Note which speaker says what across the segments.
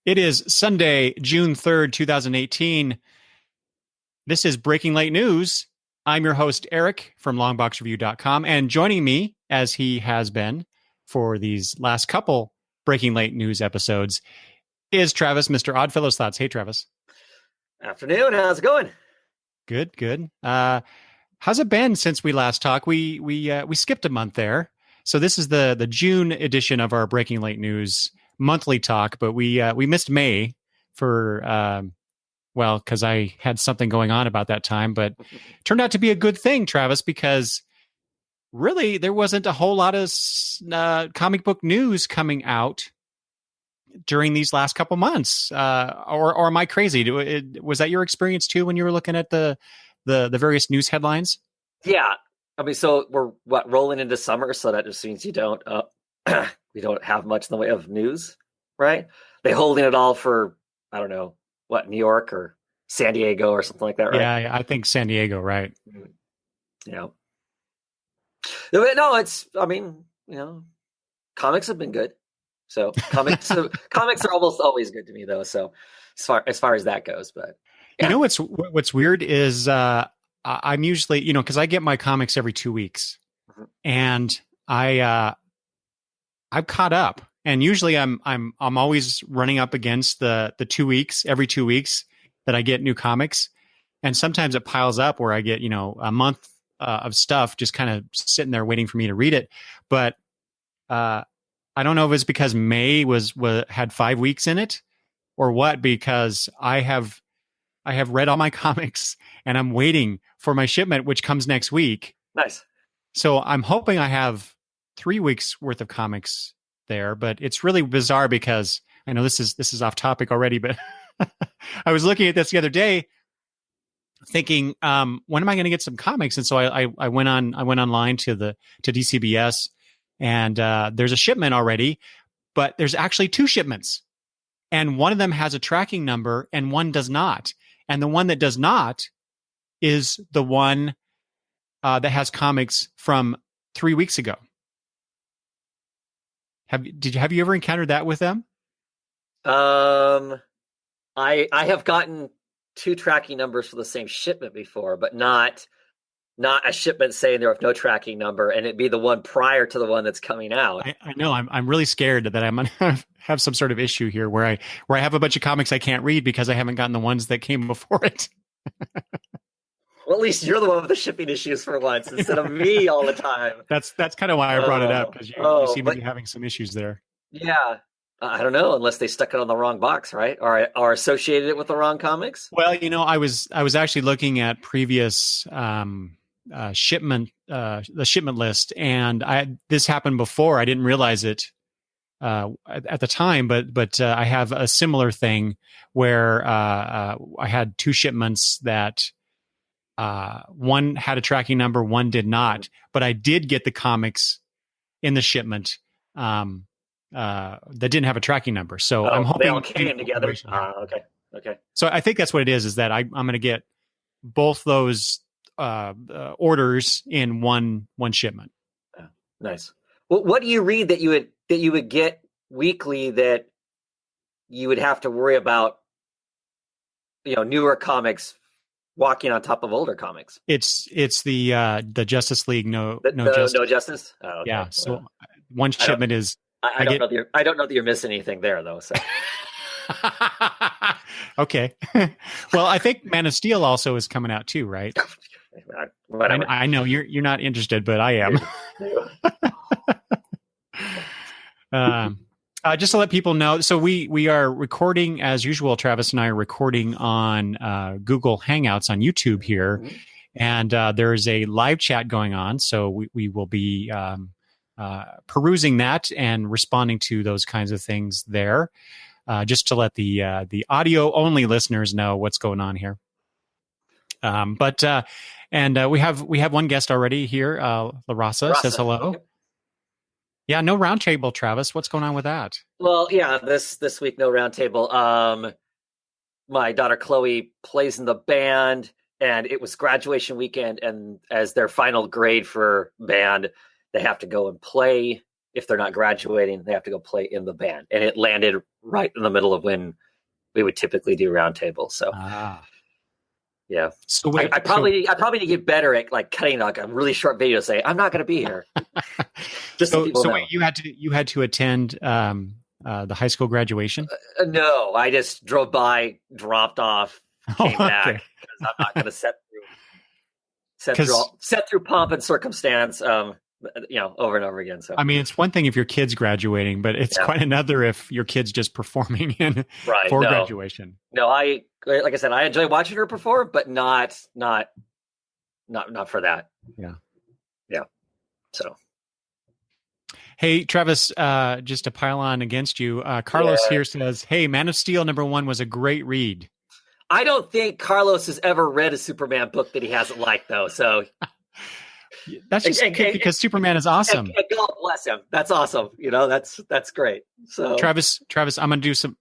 Speaker 1: It is Sunday, June 3rd, 2018. This is Breaking Late News. I'm your host, Eric from longboxreview.com. And joining me, as he has been for these last couple Breaking Late News episodes, is Travis, Mr. Oddfellows Thoughts. Hey, Travis.
Speaker 2: Afternoon. How's it going?
Speaker 1: Good, good. How's it been since we last talked? We skipped a month there. So this is the June edition of our Breaking Late News monthly talk, but we missed May for because I had something going on about that time, but it turned out to be a good thing, Travis, because really there wasn't a whole lot of comic book news coming out during these last couple months. Or am I crazy? Was that your experience too when you were looking at the various news headlines?
Speaker 2: Yeah, I mean, so we're rolling into summer, so that just means you don't we don't have much in the way of news, right? They holding it all for, I don't know, New York or San Diego or something like that, right?
Speaker 1: Yeah, I think San Diego, right?
Speaker 2: Yeah. No, I mean, comics have been good. So comics are almost always good to me, though. So as far as that goes, but yeah.
Speaker 1: You know what's weird is I'm usually, because I get my comics every 2 weeks, and I'm caught up, and usually I'm always running up against the 2 weeks, every 2 weeks that I get new comics. And sometimes it piles up where I get, a month of stuff just kind of sitting there waiting for me to read it. But I don't know if it's because May had 5 weeks in it or what, because I have read all my comics and I'm waiting for my shipment, which comes next week.
Speaker 2: Nice.
Speaker 1: So I'm hoping I have 3 weeks worth of comics there, but it's really bizarre because I know this is off topic already, but I was looking at this the other day thinking, when am I going to get some comics? And so I went online to DCBS, and there's a shipment already, but there's actually 2 shipments, and one of them has a tracking number and one does not. And the one that does not is the one that has comics from 3 weeks ago. Have you ever encountered that with them?
Speaker 2: I have gotten 2 tracking numbers for the same shipment before, but not a shipment saying there was no tracking number, and it'd be the one prior to the one that's coming out.
Speaker 1: I know. I'm really scared that I'm gonna have some sort of issue here where I have a bunch of comics I can't read because I haven't gotten the ones that came before it.
Speaker 2: Well, at least you're the one with the shipping issues for once instead of me all the time.
Speaker 1: That's kind of why I brought it up, because you seem to be having some issues there.
Speaker 2: Yeah. I don't know, unless they stuck it on the wrong box, right? Or associated it with the wrong comics.
Speaker 1: Well, I was actually looking at previous shipment, the shipment list, and this happened before. I didn't realize it at the time, but I have a similar thing where I had 2 shipments that one had a tracking number, one did not, but I did get the comics in the shipment that didn't have a tracking number. So I'm hoping
Speaker 2: they all came together. Okay.
Speaker 1: So I think that's what it is that I'm going to get both those orders in one shipment.
Speaker 2: Nice. Well, what do you read that you would get weekly that you would have to worry about, newer comics walking on top of older comics?
Speaker 1: It's the Justice League No
Speaker 2: Justice. Oh, okay.
Speaker 1: Yeah. So one shipment is.
Speaker 2: I don't know that you're missing anything there, though. So.
Speaker 1: Okay. Well, I think Man of Steel also is coming out too, right?
Speaker 2: Whatever.
Speaker 1: I know you're not interested, but I am. Just to let people know, so we are recording as usual. Travis and I are recording on Google Hangouts on YouTube here, and there's a live chat going on. So we will be perusing that and responding to those kinds of things there, just to let the audio only listeners know what's going on here. But we have one guest already here. LaRasa says hello. Yeah, no roundtable, Travis. What's going on with that?
Speaker 2: Well, yeah, this week no roundtable. My daughter Chloe plays in the band, and it was graduation weekend, and as their final grade for band, they have to go and play if they're not graduating, they have to go play in the band. And it landed right in the middle of when we would typically do roundtables. So, yeah.
Speaker 1: So
Speaker 2: I probably need to get better at like cutting like a really short video to say, I'm not going to be here. Just so
Speaker 1: wait, you had to attend the high school graduation?
Speaker 2: No, I just drove by, dropped off, came back because I'm not going to set through pomp and circumstance, over and over again. So
Speaker 1: I mean, it's one thing if your kid's graduating, but it's quite another if your kid's just performing for graduation.
Speaker 2: No, like I said, I enjoy watching her perform, but not for that.
Speaker 1: Yeah.
Speaker 2: So.
Speaker 1: Hey, Travis, just to pile on against you, Carlos here says, hey, Man of Steel #1 was a great read.
Speaker 2: I don't think Carlos has ever read a Superman book that he hasn't liked, though. So
Speaker 1: that's just because Superman is awesome.
Speaker 2: And God bless him. That's awesome. That's great. So
Speaker 1: Travis, I'm going to do some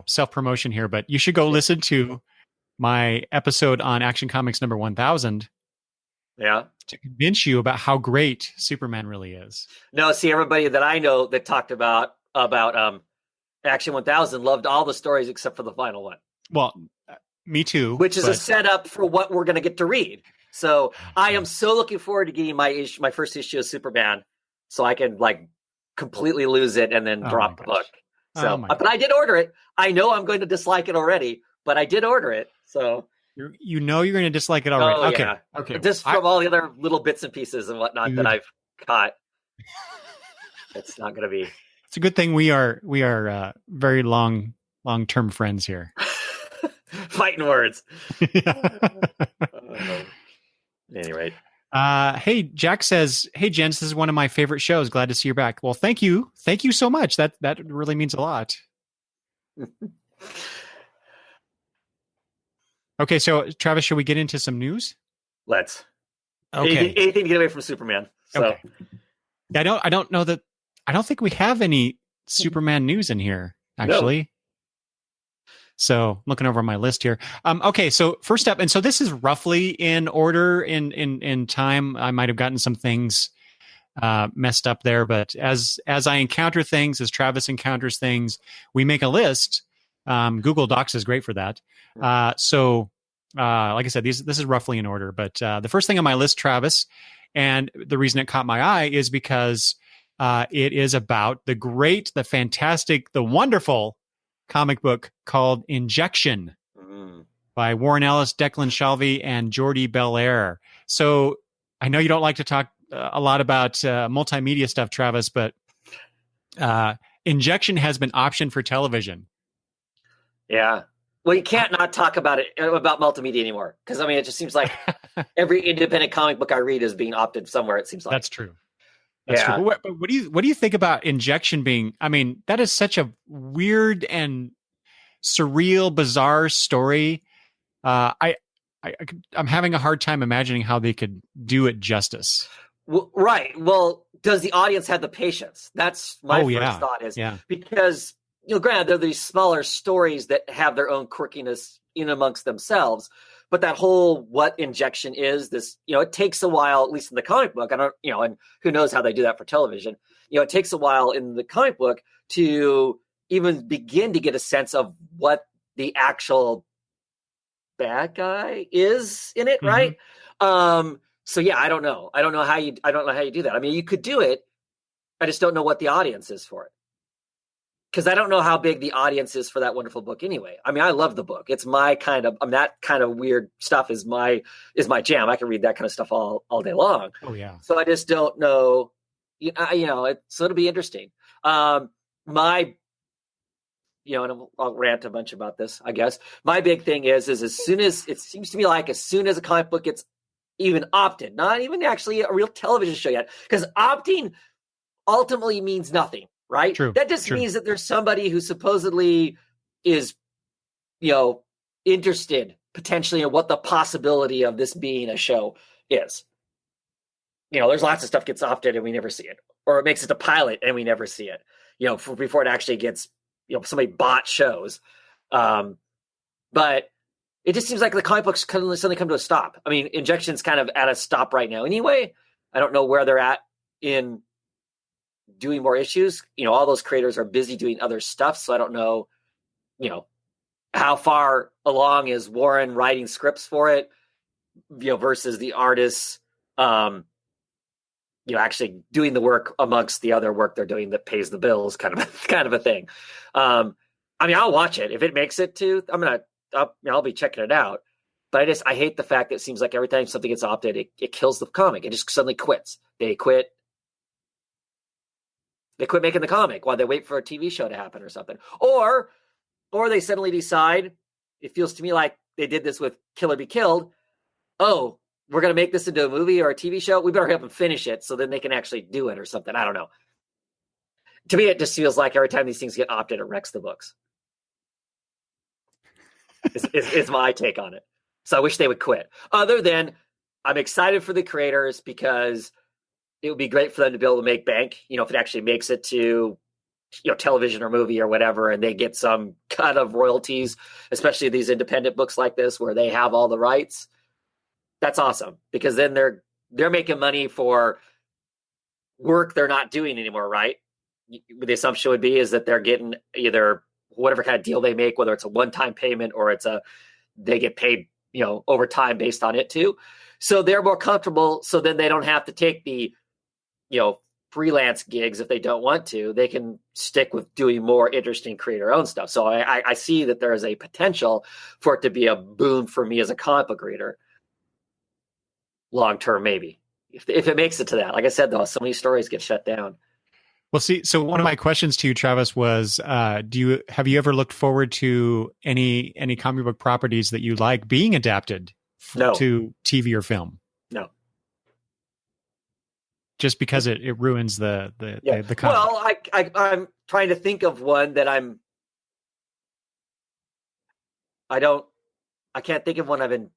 Speaker 1: self-promotion here, but you should go listen to my episode on Action Comics number 1000.
Speaker 2: Yeah.
Speaker 1: To convince you about how great Superman really is.
Speaker 2: No, see, everybody that I know that talked about Action 1000 loved all the stories except for the final one.
Speaker 1: Well, me too.
Speaker 2: Which is a setup for what we're going to get to read. So I am so looking forward to getting my first issue of Superman, so I can like completely lose it and then drop the book. So, but I did order it. I know I'm going to dislike it already, but I did order it. So
Speaker 1: you're going to dislike it already.
Speaker 2: Oh,
Speaker 1: okay.
Speaker 2: Yeah.
Speaker 1: Okay.
Speaker 2: Just from all the other little bits and pieces and whatnot that I've caught, it's not going to be.
Speaker 1: It's a good thing we are very long-term friends here.
Speaker 2: Fighting words. Anyway.
Speaker 1: Hey, Jack says, hey, Jens, this is one of my favorite shows. Glad to see you back. Well, thank you. Thank you so much. That really means a lot. Okay, so Travis, should we get into some news?
Speaker 2: Let's.
Speaker 1: Okay.
Speaker 2: Anything to get away from Superman. So.
Speaker 1: Okay. I don't know that. I don't think we have any Superman news in here, actually. No. So looking over my list here. Okay, so first up, and so this is roughly in order in time. I might have gotten some things messed up there, but as I encounter things, as Travis encounters things, we make a list. Google Docs is great for that. So like I said, this is roughly in order. But the first thing on my list, Travis, and the reason it caught my eye is because it is about the great, the fantastic, the wonderful comic book called Injection by Warren Ellis, Declan Shalvey, and Jordi Belair. So I know you don't like to talk a lot about multimedia stuff, Travis, but Injection has been optioned for television.
Speaker 2: Yeah. Well, you can't not talk about multimedia anymore. Because, I mean, it just seems like every independent comic book I read is being opted somewhere, it seems like.
Speaker 1: That's true. That's true. But what do you think about Injection being? I mean, that is such a weird and surreal, bizarre story. I'm having a hard time imagining how they could do it justice.
Speaker 2: Well, right. Well, does the audience have the patience? That's my first thought. Because granted, they're these smaller stories that have their own quirkiness in amongst themselves. But that whole what Injection is, this, it takes a while, at least in the comic book. I don't, and who knows how they do that for television. It takes a while in the comic book to even begin to get a sense of what the actual bad guy is in it, right? So yeah, I don't know. I don't know how you do that. I mean, you could do it. I just don't know what the audience is for it. Because I don't know how big the audience is for that wonderful book anyway. I mean, I love the book. It's my kind of, that kind of weird stuff is my jam. I can read that kind of stuff all day long.
Speaker 1: Oh yeah.
Speaker 2: So I just don't know, so it'll be interesting. And I'll rant a bunch about this, I guess. My big thing is as soon as it seems to me like as soon as a comic book gets even opted, not even actually a real television show yet, because opting ultimately means nothing. Right.
Speaker 1: True.
Speaker 2: That just means that there's somebody who supposedly is, interested potentially in what the possibility of this being a show is. There's lots of stuff gets opted and we never see it, or it makes it a pilot and we never see it, before it actually gets, somebody bought shows. But it just seems like the comic books suddenly come to a stop. I mean, Injection's kind of at a stop right now anyway. I don't know where they're at in doing more issues. All those creators are busy doing other stuff. So I don't know, how far along is Warren writing scripts for it, versus the artists, actually doing the work amongst the other work they're doing that pays the bills, kind of a thing. I'll watch it if it makes it to. I'll be checking it out. But I hate the fact that it seems like every time something gets opted, it kills the comic. It just suddenly quits. They quit making the comic while they wait for a TV show to happen or something. Or they suddenly decide, it feels to me like they did this with Kill or Be Killed. Oh, we're going to make this into a movie or a TV show. We better help them finish it so then they can actually do it or something. I don't know. To me, it just feels like every time these things get opted, it wrecks the books. is my take on it. So I wish they would quit. Other than, I'm excited for the creators because it would be great for them to be able to make bank, if it actually makes it to, television or movie or whatever, and they get some cut of royalties, especially these independent books like this where they have all the rights. That's awesome, because then they're making money for work they're not doing anymore, right? The assumption would be is that they're getting either whatever kind of deal they make, whether it's a one-time payment or they get paid, over time based on it too. So they're more comfortable. So then they don't have to take the, freelance gigs if they don't want to. They can stick with doing more interesting creator-owned stuff. So I see that there is a potential for it to be a boom for me as a comic book reader. Long term, maybe. If it makes it to that. Like I said, though, so many stories get shut down.
Speaker 1: Well, see, so one of my questions to you, Travis, was have you ever looked forward to any comic book properties that you like being adapted to TV or film?
Speaker 2: No. Just
Speaker 1: because it ruins the comic.
Speaker 2: Well, I'm trying to think of one that I can't think of one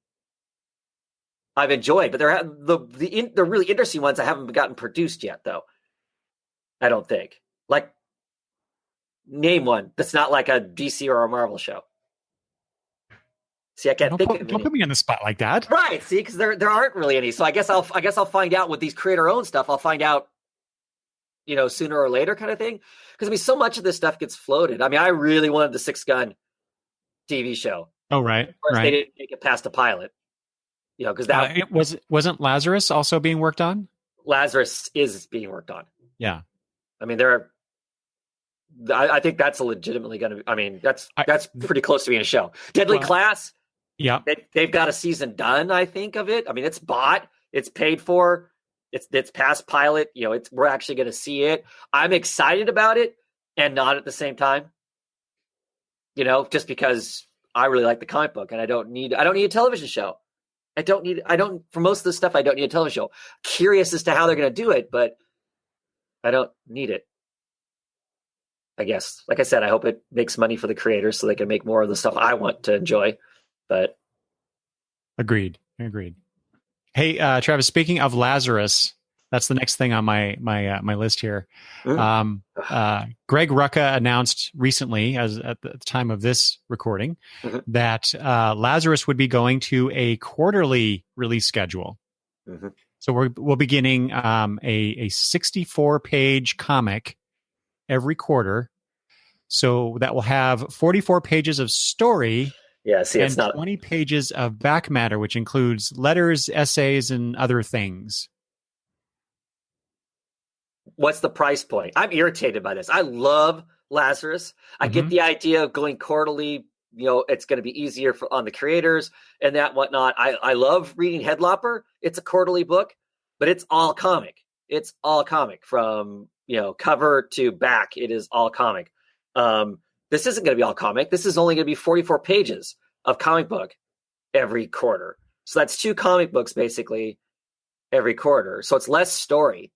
Speaker 2: I've enjoyed, but the really interesting ones I haven't gotten produced yet, though. I don't think. Like, name one that's not like a DC or a Marvel show. See, I can't think of any.
Speaker 1: Don't put me on the spot like that.
Speaker 2: Right. See, because there aren't really any. So I guess I'll find out with these creator-owned stuff. I'll find out, sooner or later, kind of thing. Because so much of this stuff gets floated. I really wanted the Six Gun TV show.
Speaker 1: Oh, right.
Speaker 2: Of course, they didn't make it past a pilot. Because that
Speaker 1: wasn't Lazarus also being worked on?
Speaker 2: Lazarus is being worked on.
Speaker 1: Yeah.
Speaker 2: I think that's legitimately going to. That's pretty close to being a show. Deadly Class.
Speaker 1: Yeah,
Speaker 2: they've got a season done. I think of it. It's bought. It's paid for. It's past pilot. We're actually going to see it. I'm excited about it, and not at the same time. Just because I really like the comic book, and I don't need a television show. For most of the stuff, I don't need a television show. Curious as to how they're going to do it, but I don't need it. I guess, like I said, I hope it makes money for the creators so they can make more of the stuff I want to enjoy. But
Speaker 1: agreed. Hey, Travis, speaking of Lazarus, that's the next thing on my list here. Greg Rucka announced recently, at the time of this recording, that Lazarus would be going to a quarterly release schedule. Mm-hmm. So we'll be getting a 64-page comic every quarter. So that will have 44 pages of story.
Speaker 2: Yeah, see,
Speaker 1: and 20 pages of back matter, which includes letters, essays, and other things.
Speaker 2: What's the price point? I'm irritated by this. I love Lazarus. I get the idea of going quarterly. It's going to be easier on the creators and that whatnot. I love reading Headlopper. It's a quarterly book, but it's all comic. It's all comic from cover to back. It is all comic. This isn't going to be all comic. This is only going to be 44 pages of comic book every quarter. So that's 2 comic books basically every quarter. So it's less story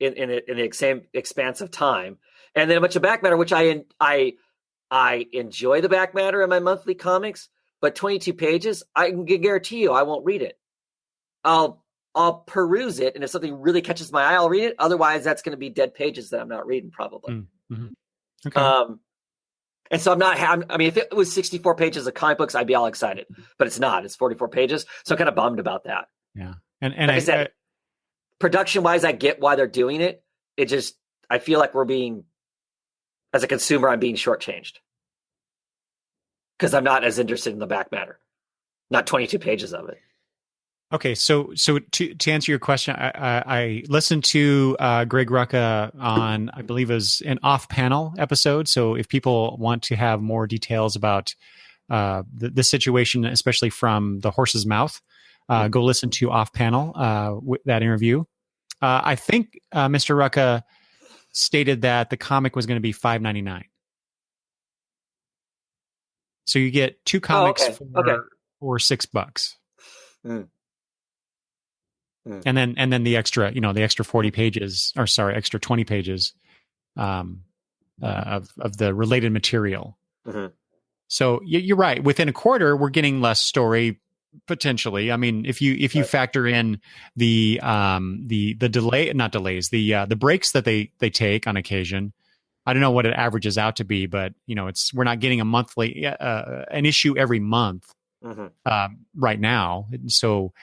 Speaker 2: in the same expanse of time, and then a bunch of back matter, which I enjoy the back matter in my monthly comics. But 22 pages, I can guarantee you I won't read it. I'll peruse it, and if something really catches my eye, I'll read it. Otherwise, that's going to be dead pages that I'm not reading probably.
Speaker 1: Mm-hmm. Okay.
Speaker 2: And so I'm not. If it was 64 pages of comic books, I'd be all excited. But it's not. It's 44 pages. So I'm kind of bummed about that.
Speaker 1: Yeah. And
Speaker 2: like I said, production wise, I get why they're doing it. It just I feel like we're being, as a consumer, I'm being shortchanged because I'm not as interested in the back matter, not 22 pages of it.
Speaker 1: Okay, so to answer your question, I listened to Greg Rucka on, I believe it was an off-panel episode. So if people want to have more details about the situation, especially from the horse's mouth, go listen to off-panel that interview. I think Mr. Rucka stated that the comic was going to be $5.99. So you get two comics for $6.
Speaker 2: Mm.
Speaker 1: And then the extra, the extra 40 pages, or sorry, extra 20 pages of the related material.
Speaker 2: Mm-hmm.
Speaker 1: So you're right. Within a quarter, we're getting less story potentially. I mean, if you
Speaker 2: Right.
Speaker 1: factor in the delay, not delays, the breaks that they take on occasion, I don't know what it averages out to be, but we're not getting a monthly an issue every month right now. So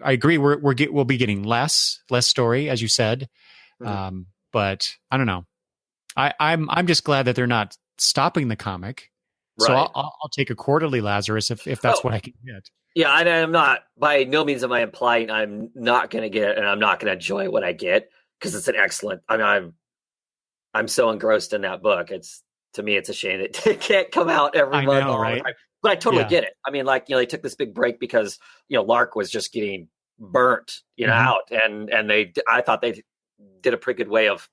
Speaker 1: I agree. We'll be getting less story, as you said. But I don't know. I'm just glad that they're not stopping the comic.
Speaker 2: Right.
Speaker 1: So I'll take a quarterly Lazarus if that's what I can get.
Speaker 2: Yeah, I'm not, by no means am I implying I'm not going to get it and I'm not going to enjoy what I get, because it's an excellent. I mean, I'm so engrossed in that book. To me, it's a shame that it can't come out every month.
Speaker 1: Know, right?
Speaker 2: But I totally get it. I mean, they took this big break because Lark was just getting burnt, out, and I thought they did a pretty good way of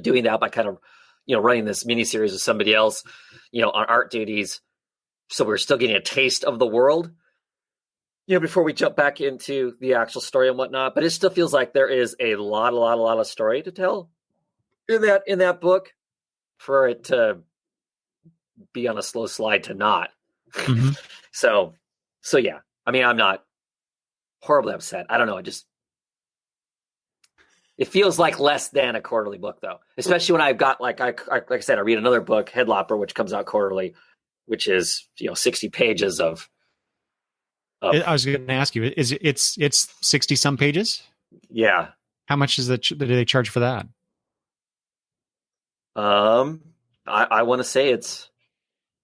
Speaker 2: doing that by kind of running this miniseries with somebody else on art duties, so we're still getting a taste of the world before we jump back into the actual story and whatnot. But it still feels like there is a lot of story to tell in that book for it to be on a slow slide to not.
Speaker 1: Mm-hmm.
Speaker 2: So yeah, I mean, I'm not horribly upset. I don't know. It feels like less than a quarterly book, though, especially when I've got, like I said, I read another book, Headlopper, which comes out quarterly, which is 60 pages of.
Speaker 1: I was going to ask you, it's 60 some pages?
Speaker 2: Yeah.
Speaker 1: How much do they charge for that?
Speaker 2: I want to say it's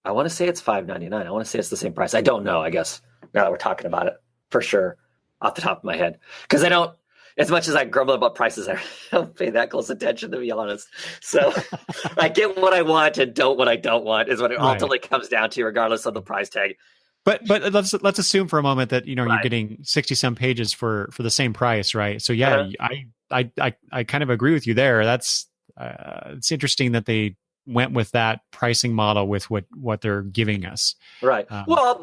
Speaker 2: $5.99. I want to say it's the same price. I don't know, I guess, now that we're talking about it, for sure, off the top of my head. Because I don't, as much as I grumble about prices, I don't pay that close attention, to be honest. So I get what I want and don't what I don't want is what it ultimately comes down to, regardless of the price tag.
Speaker 1: But let's assume for a moment that you're getting 60 some pages for the same price, right? So yeah, I kind of agree with you there. That's it's interesting that they went with that pricing model with what they're giving us.
Speaker 2: Right. Well,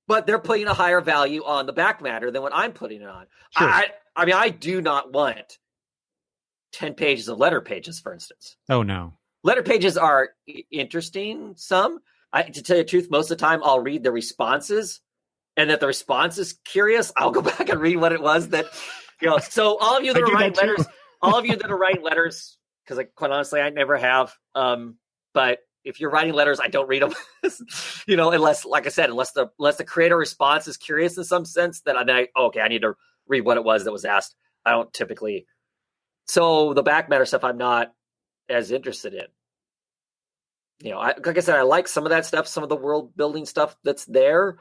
Speaker 2: but they're putting a higher value on the back matter than what I'm putting it on. Sure. I mean, I do not want 10 pages of letter pages, for instance.
Speaker 1: Oh no.
Speaker 2: Letter pages are interesting. Some. To tell you the truth, most of the time I'll read the responses, and if the response is curious, I'll go back and read what it was that, so all of you that are writing letters, because quite honestly, I never have. But if you're writing letters, I don't read them, unless, like I said, unless the creator response is curious in some sense, then I need to read what it was that was asked. I don't typically. So the back matter stuff, I'm not as interested in. Like I said, I like some of that stuff, some of the world building stuff that's there,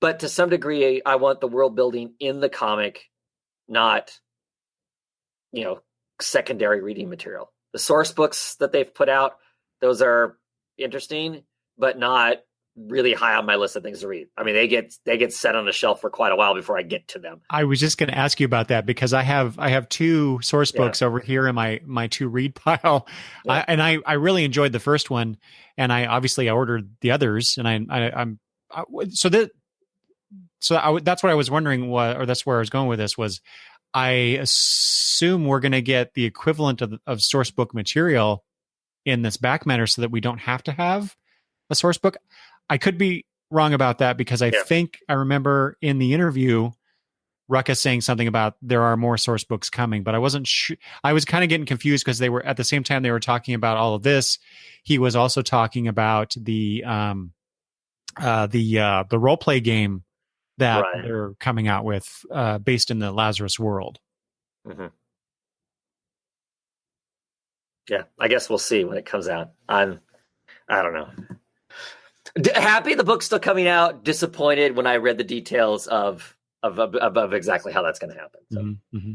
Speaker 2: but to some degree, I want the world building in the comic, not, secondary reading material. The source books that they've put out, those are interesting, but not really high on my list of things to read. I mean, they get set on the shelf for quite a while before I get to them.
Speaker 1: I was just going to ask you about that, because I have two source books over here in my to read pile. Yeah. I really enjoyed the first one, and I ordered the others, and that's what I was wondering, or that's where I was going with this, was I assume we're going to get the equivalent of source book material in this back matter, so that we don't have to have a source book. I could be wrong about that, because I think I remember in the interview Rucka saying something about there are more source books coming, but I wasn't sure. I was kind of getting confused, because they were, at the same time they were talking about all of this, he was also talking about the role play game that they're coming out with, based in the Lazarus world.
Speaker 2: Mm-hmm. Yeah, I guess we'll see when it comes out. I don't know. Happy the book's still coming out. Disappointed when I read the details of exactly how that's going to happen. So.
Speaker 1: Mm-hmm.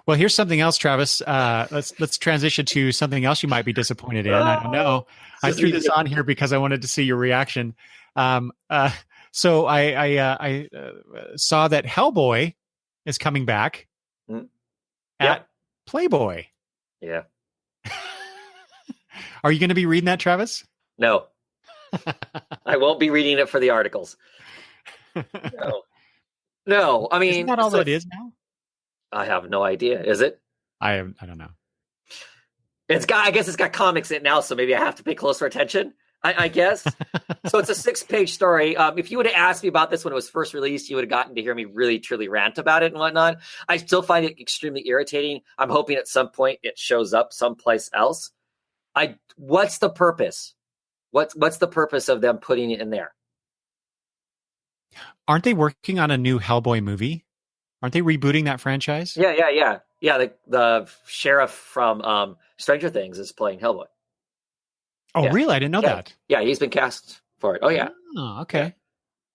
Speaker 1: Well, here's something else, Travis. Let's transition to something else you might be disappointed in. I don't know. I threw this on here because I wanted to see your reaction. So I saw that Hellboy is coming back at Playboy.
Speaker 2: Yeah.
Speaker 1: Are you going to be reading that, Travis?
Speaker 2: No. I won't be reading it for the articles. No. I mean,
Speaker 1: isn't that all that it is now?
Speaker 2: I have no idea. Is it?
Speaker 1: I don't know.
Speaker 2: I guess it's got comics in it now, so maybe I have to pay closer attention. I guess. So it's a 6-page story. If you would have asked me about this when it was first released, you would have gotten to hear me really, truly rant about it and whatnot. I still find it extremely irritating. I'm hoping at some point it shows up someplace else. What's the purpose? What's the purpose of them putting it in there?
Speaker 1: Aren't they working on a new Hellboy movie? Aren't they rebooting that franchise?
Speaker 2: Yeah. The sheriff from Stranger Things is playing Hellboy.
Speaker 1: Oh, really? I didn't know that.
Speaker 2: Yeah, he's been cast for it. Oh, yeah.
Speaker 1: Oh, okay.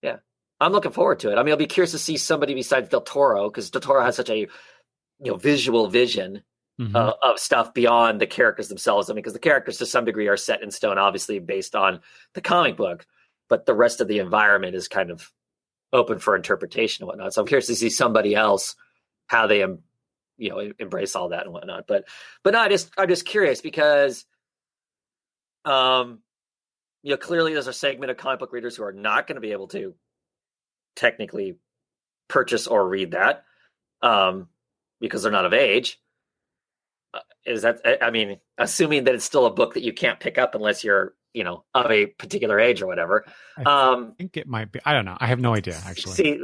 Speaker 2: Yeah. I'm looking forward to it. I mean, I'll be curious to see somebody besides Del Toro, because Del Toro has such a visual vision of stuff beyond the characters themselves. I mean, because the characters to some degree are set in stone, obviously based on the comic book, but the rest of the environment is kind of open for interpretation and whatnot. So I'm curious to see somebody else how they embrace all that and whatnot. But no, I'm just curious because clearly there's a segment of comic book readers who are not going to be able to technically purchase or read that because they're not of age. Assuming that it's still a book that you can't pick up unless you're, of a particular age or whatever.
Speaker 1: I think it might be. I don't know. I have no idea, actually.
Speaker 2: See,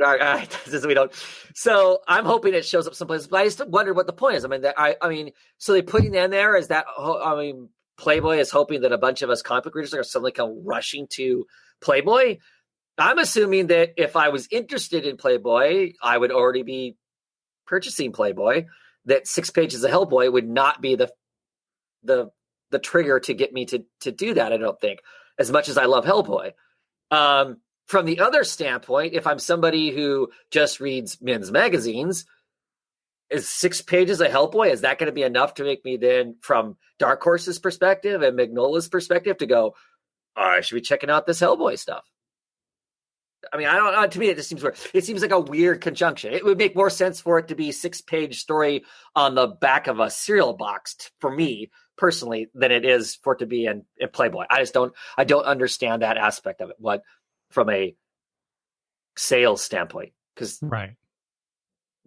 Speaker 2: we don't. So I'm hoping it shows up someplace, but I just wonder what the point is. So they putting in there is that, Playboy is hoping that a bunch of us comic book readers are suddenly come rushing to Playboy. I'm assuming that if I was interested in Playboy, I would already be purchasing Playboy. That 6 pages of Hellboy would not be the trigger to get me to do that. I don't think, as much as I love Hellboy. From the other standpoint, if I'm somebody who just reads men's magazines, is 6 pages of Hellboy, is that going to be enough to make me then, from Dark Horse's perspective and Magnola's perspective, to go, I should be checking out this Hellboy stuff? I mean, I don't know. To me, it just seems weird. It seems like a weird conjunction. It would make more sense for it to be a 6-page story on the back of a cereal box for me personally than it is for it to be in Playboy. I don't understand that aspect of it. What from a sales standpoint, because
Speaker 1: right,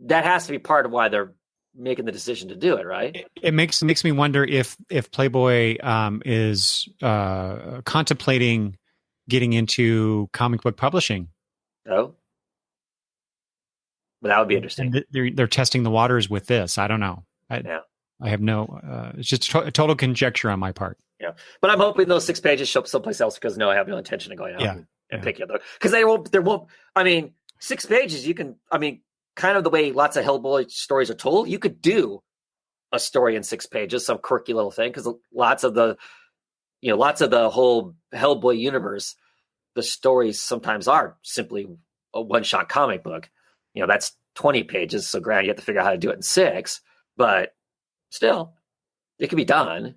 Speaker 2: that has to be part of why they're making the decision to do it. Right.
Speaker 1: It makes me wonder if Playboy is contemplating getting into comic book publishing.
Speaker 2: Oh, but that would be interesting.
Speaker 1: And they're testing the waters with this. I don't know. I have no. It's just a total conjecture on my part.
Speaker 2: Yeah, but I'm hoping those 6 pages show up someplace else because I have no intention of going out and picking up because there won't. I mean, 6 pages. You can. I mean, kind of the way lots of Hellboy stories are told. You could do a story in 6 pages, some quirky little thing, because lots of the whole Hellboy universe, the stories sometimes are simply a one-shot comic book. That's 20 pages. So granted, you have to figure out how to do it in 6, but still, it can be done.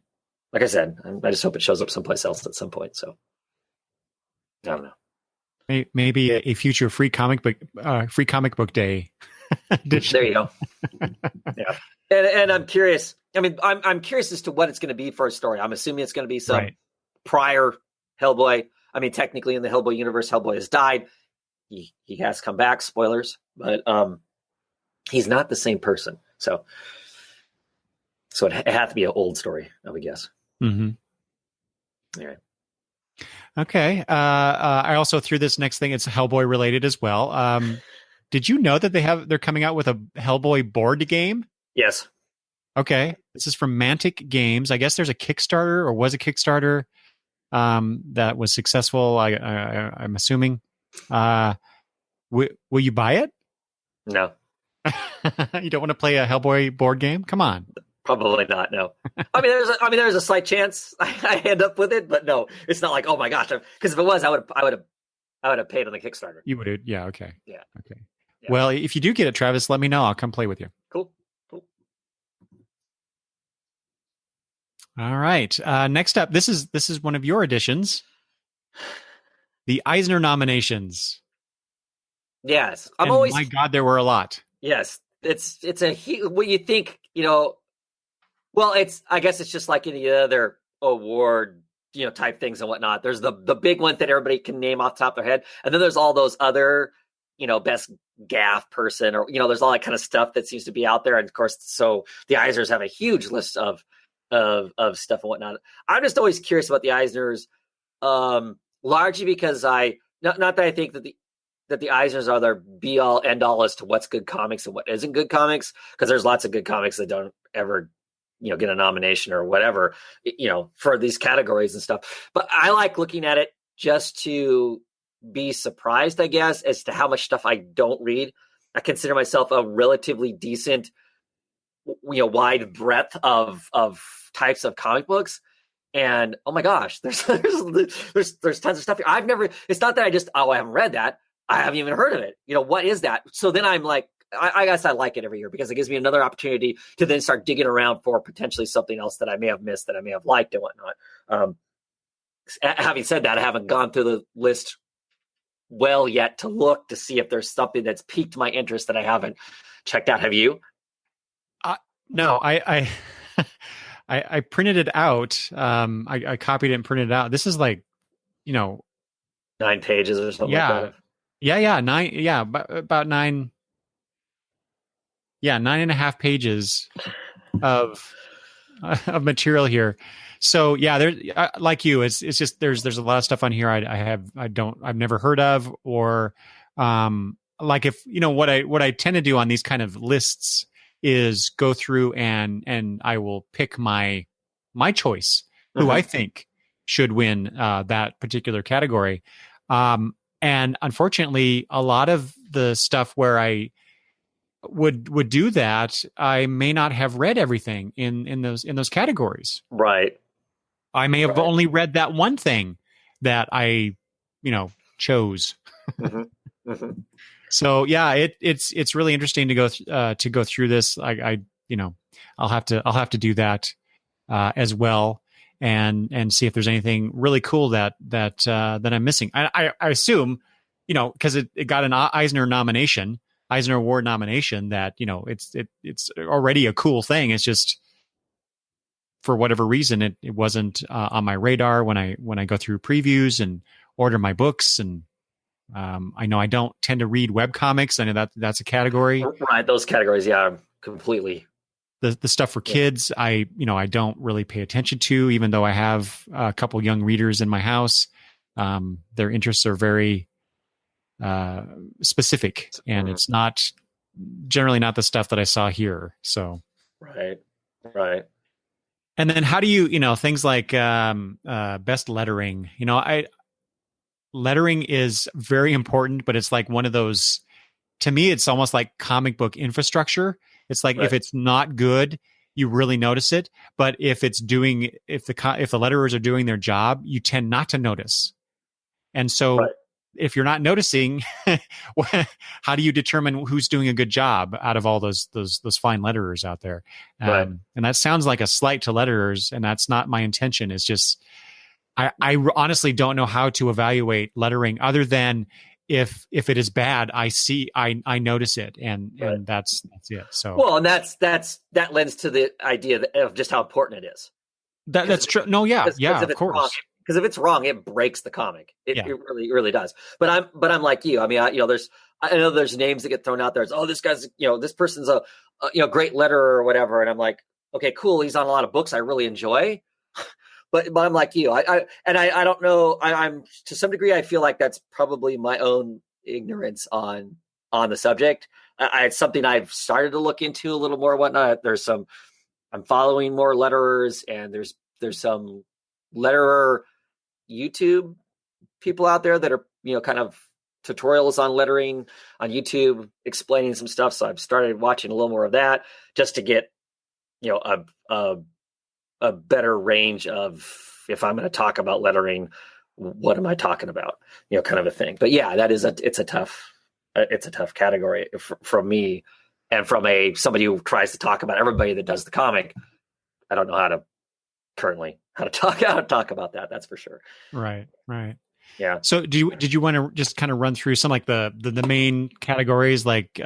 Speaker 2: Like I said, I just hope it shows up someplace else at some point. So I don't know.
Speaker 1: Maybe a future free comic book day.
Speaker 2: There you go. Yeah, and I'm curious. I mean, I'm curious as to what it's going to be for a story. I'm assuming it's going to be some prior Hellboy. I mean, technically in the Hellboy universe, Hellboy has died. He has come back. Spoilers, but he's not the same person. So it had to be an old story, I would guess.
Speaker 1: Mm-hmm.
Speaker 2: All right.
Speaker 1: Okay. I also threw this next thing. It's Hellboy related as well. Did you know that they're coming out with a Hellboy board game?
Speaker 2: Yes.
Speaker 1: Okay. This is from Mantic Games. I guess there's a Kickstarter or was a Kickstarter that was successful. I'm assuming. Will you buy it?
Speaker 2: No.
Speaker 1: You don't want to play a Hellboy board game? Come on.
Speaker 2: Probably not. No. There's a slight chance I end up with it, but no, it's not like, oh my gosh. Because if it was, I would have paid on the Kickstarter.
Speaker 1: You would, yeah. Okay.
Speaker 2: Yeah.
Speaker 1: Okay.
Speaker 2: Yeah.
Speaker 1: Well, if you do get it, Travis, let me know. I'll come play with you.
Speaker 2: Cool.
Speaker 1: All right. Next up, this is one of your editions, the Eisner nominations.
Speaker 2: Yes,
Speaker 1: My God, there were a lot.
Speaker 2: Yes, it's a what you think, Well, I guess it's just like any other award, type things and whatnot. There's the big one that everybody can name off the top of their head, and then there's all those other, best gaff person, or there's all that kind of stuff that seems to be out there. And of course, so the Eisners have a huge list of stuff and whatnot. I'm just always curious about the Eisners, largely because not that I think that the Eisners are their be all end all as to what's good comics and what isn't good comics, because there's lots of good comics that don't ever get a nomination or whatever, for these categories and stuff. But I like looking at it just to be surprised, I guess, as to how much stuff I don't read. I consider myself a relatively decent, wide breadth of types of comic books. And oh my gosh, there's tons of stuff here. It's not that I haven't read that. I haven't even heard of it. What is that? So then I'm like, I guess I like it every year because it gives me another opportunity to then start digging around for potentially something else that I may have missed, that I may have liked and whatnot. Having said that, I haven't gone through the list well yet to look to see if there's something that's piqued my interest that I haven't checked out. Have you?
Speaker 1: No, I I printed it out. I copied it and printed it out. This is like,
Speaker 2: 9 pages or something like that.
Speaker 1: Yeah. 9. Yeah. About 9. Yeah. 9.5 pages of material here. So yeah, there's like you, it's just, there's a lot of stuff on here I've never heard of, or, like if, what I tend to do on these kind of lists is go through and I will pick my choice, who I think should win that particular category. And unfortunately, a lot of the stuff where I would do that, I may not have read everything in those categories.
Speaker 2: Right.
Speaker 1: I may have only read that one thing that I, chose. So yeah, it's really interesting to go through this. I'll have to do that as well, and see if there's anything really cool that I'm missing. I assume, because it got an Eisner Award nomination, that it's already a cool thing. It's just, for whatever reason, it wasn't on my radar when I go through previews and order my books. And I know I don't tend to read web comics. I know that's a category.
Speaker 2: Right, those categories, yeah, completely.
Speaker 1: The stuff for kids, I don't really pay attention to, even though I have a couple young readers in my house. Their interests are very specific, and it's not generally not the stuff that I saw here. So
Speaker 2: right.
Speaker 1: And then how do you things like best lettering? Lettering is very important, but it's like one of those, to me, it's almost like comic book infrastructure. It's like, if it's not good, you really notice it. But if the letterers are doing their job, you tend not to notice. And so if you're not noticing, how do you determine who's doing a good job out of all those fine letterers out there? And that sounds like a slight to letterers, and that's not my intention. It's just, I honestly don't know how to evaluate lettering other than if it is bad, I notice it, and that's it. So
Speaker 2: and that lends to the idea of just how important it is.
Speaker 1: That's true. No, yeah, of course.
Speaker 2: Because if it's wrong, it breaks the comic. It really, really does. But I'm like you. I mean, I know there's names that get thrown out there. It's, this guy's, this person's a great letterer or whatever. And I'm like, okay, cool. He's on a lot of books I really enjoy. But I'm like you. I don't know. I'm to some degree, I feel like that's probably my own ignorance on the subject. It's something I've started to look into a little more. Whatnot. I'm following more letterers, and there's some letterer YouTube people out there that are, kind of tutorials on lettering on YouTube, explaining some stuff. So I've started watching a little more of that just to get you know, a better range of, if I'm going to talk about lettering, what am I talking about? You know, kind of a thing. But yeah, it's a tough category from me, and from somebody who tries to talk about everybody that does the comic. I don't know how to talk about that. That's for sure.
Speaker 1: Right.
Speaker 2: Yeah.
Speaker 1: So did you want to just kind of run through some like the main categories, like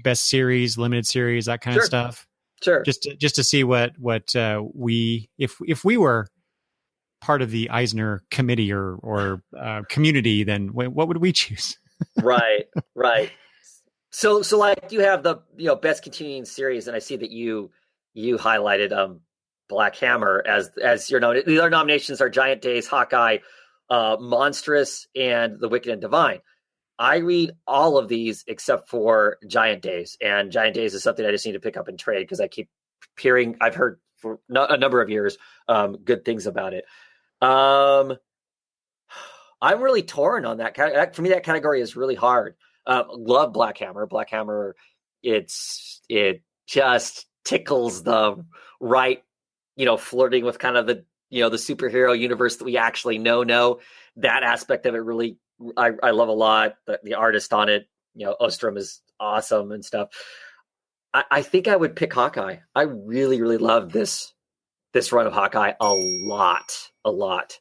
Speaker 1: best series, limited series, that kind of stuff?
Speaker 2: Sure.
Speaker 1: Just to see what we, if we were part of the Eisner committee or community, then what would we choose?
Speaker 2: Right. So like you have the, you know, best continuing series, and I see that you highlighted Black Hammer as your nominee. The other nominations are Giant Days, Hawkeye, Monstrous, and The Wicked and Divine. I read all of these except for Giant Days, and Giant Days is something I just need to pick up and trade because I keep hearing, I've heard for a number of years, good things about it. I'm really torn on that. For me, that category is really hard. Love Black Hammer. Black Hammer, it just tickles the right, you know, flirting with kind of the, you know, the superhero universe that we actually know. That aspect of it really, I love a lot. The artist on it, you know, Ostrom is awesome and stuff. I think I would pick Hawkeye. I really, really love this run of Hawkeye a lot.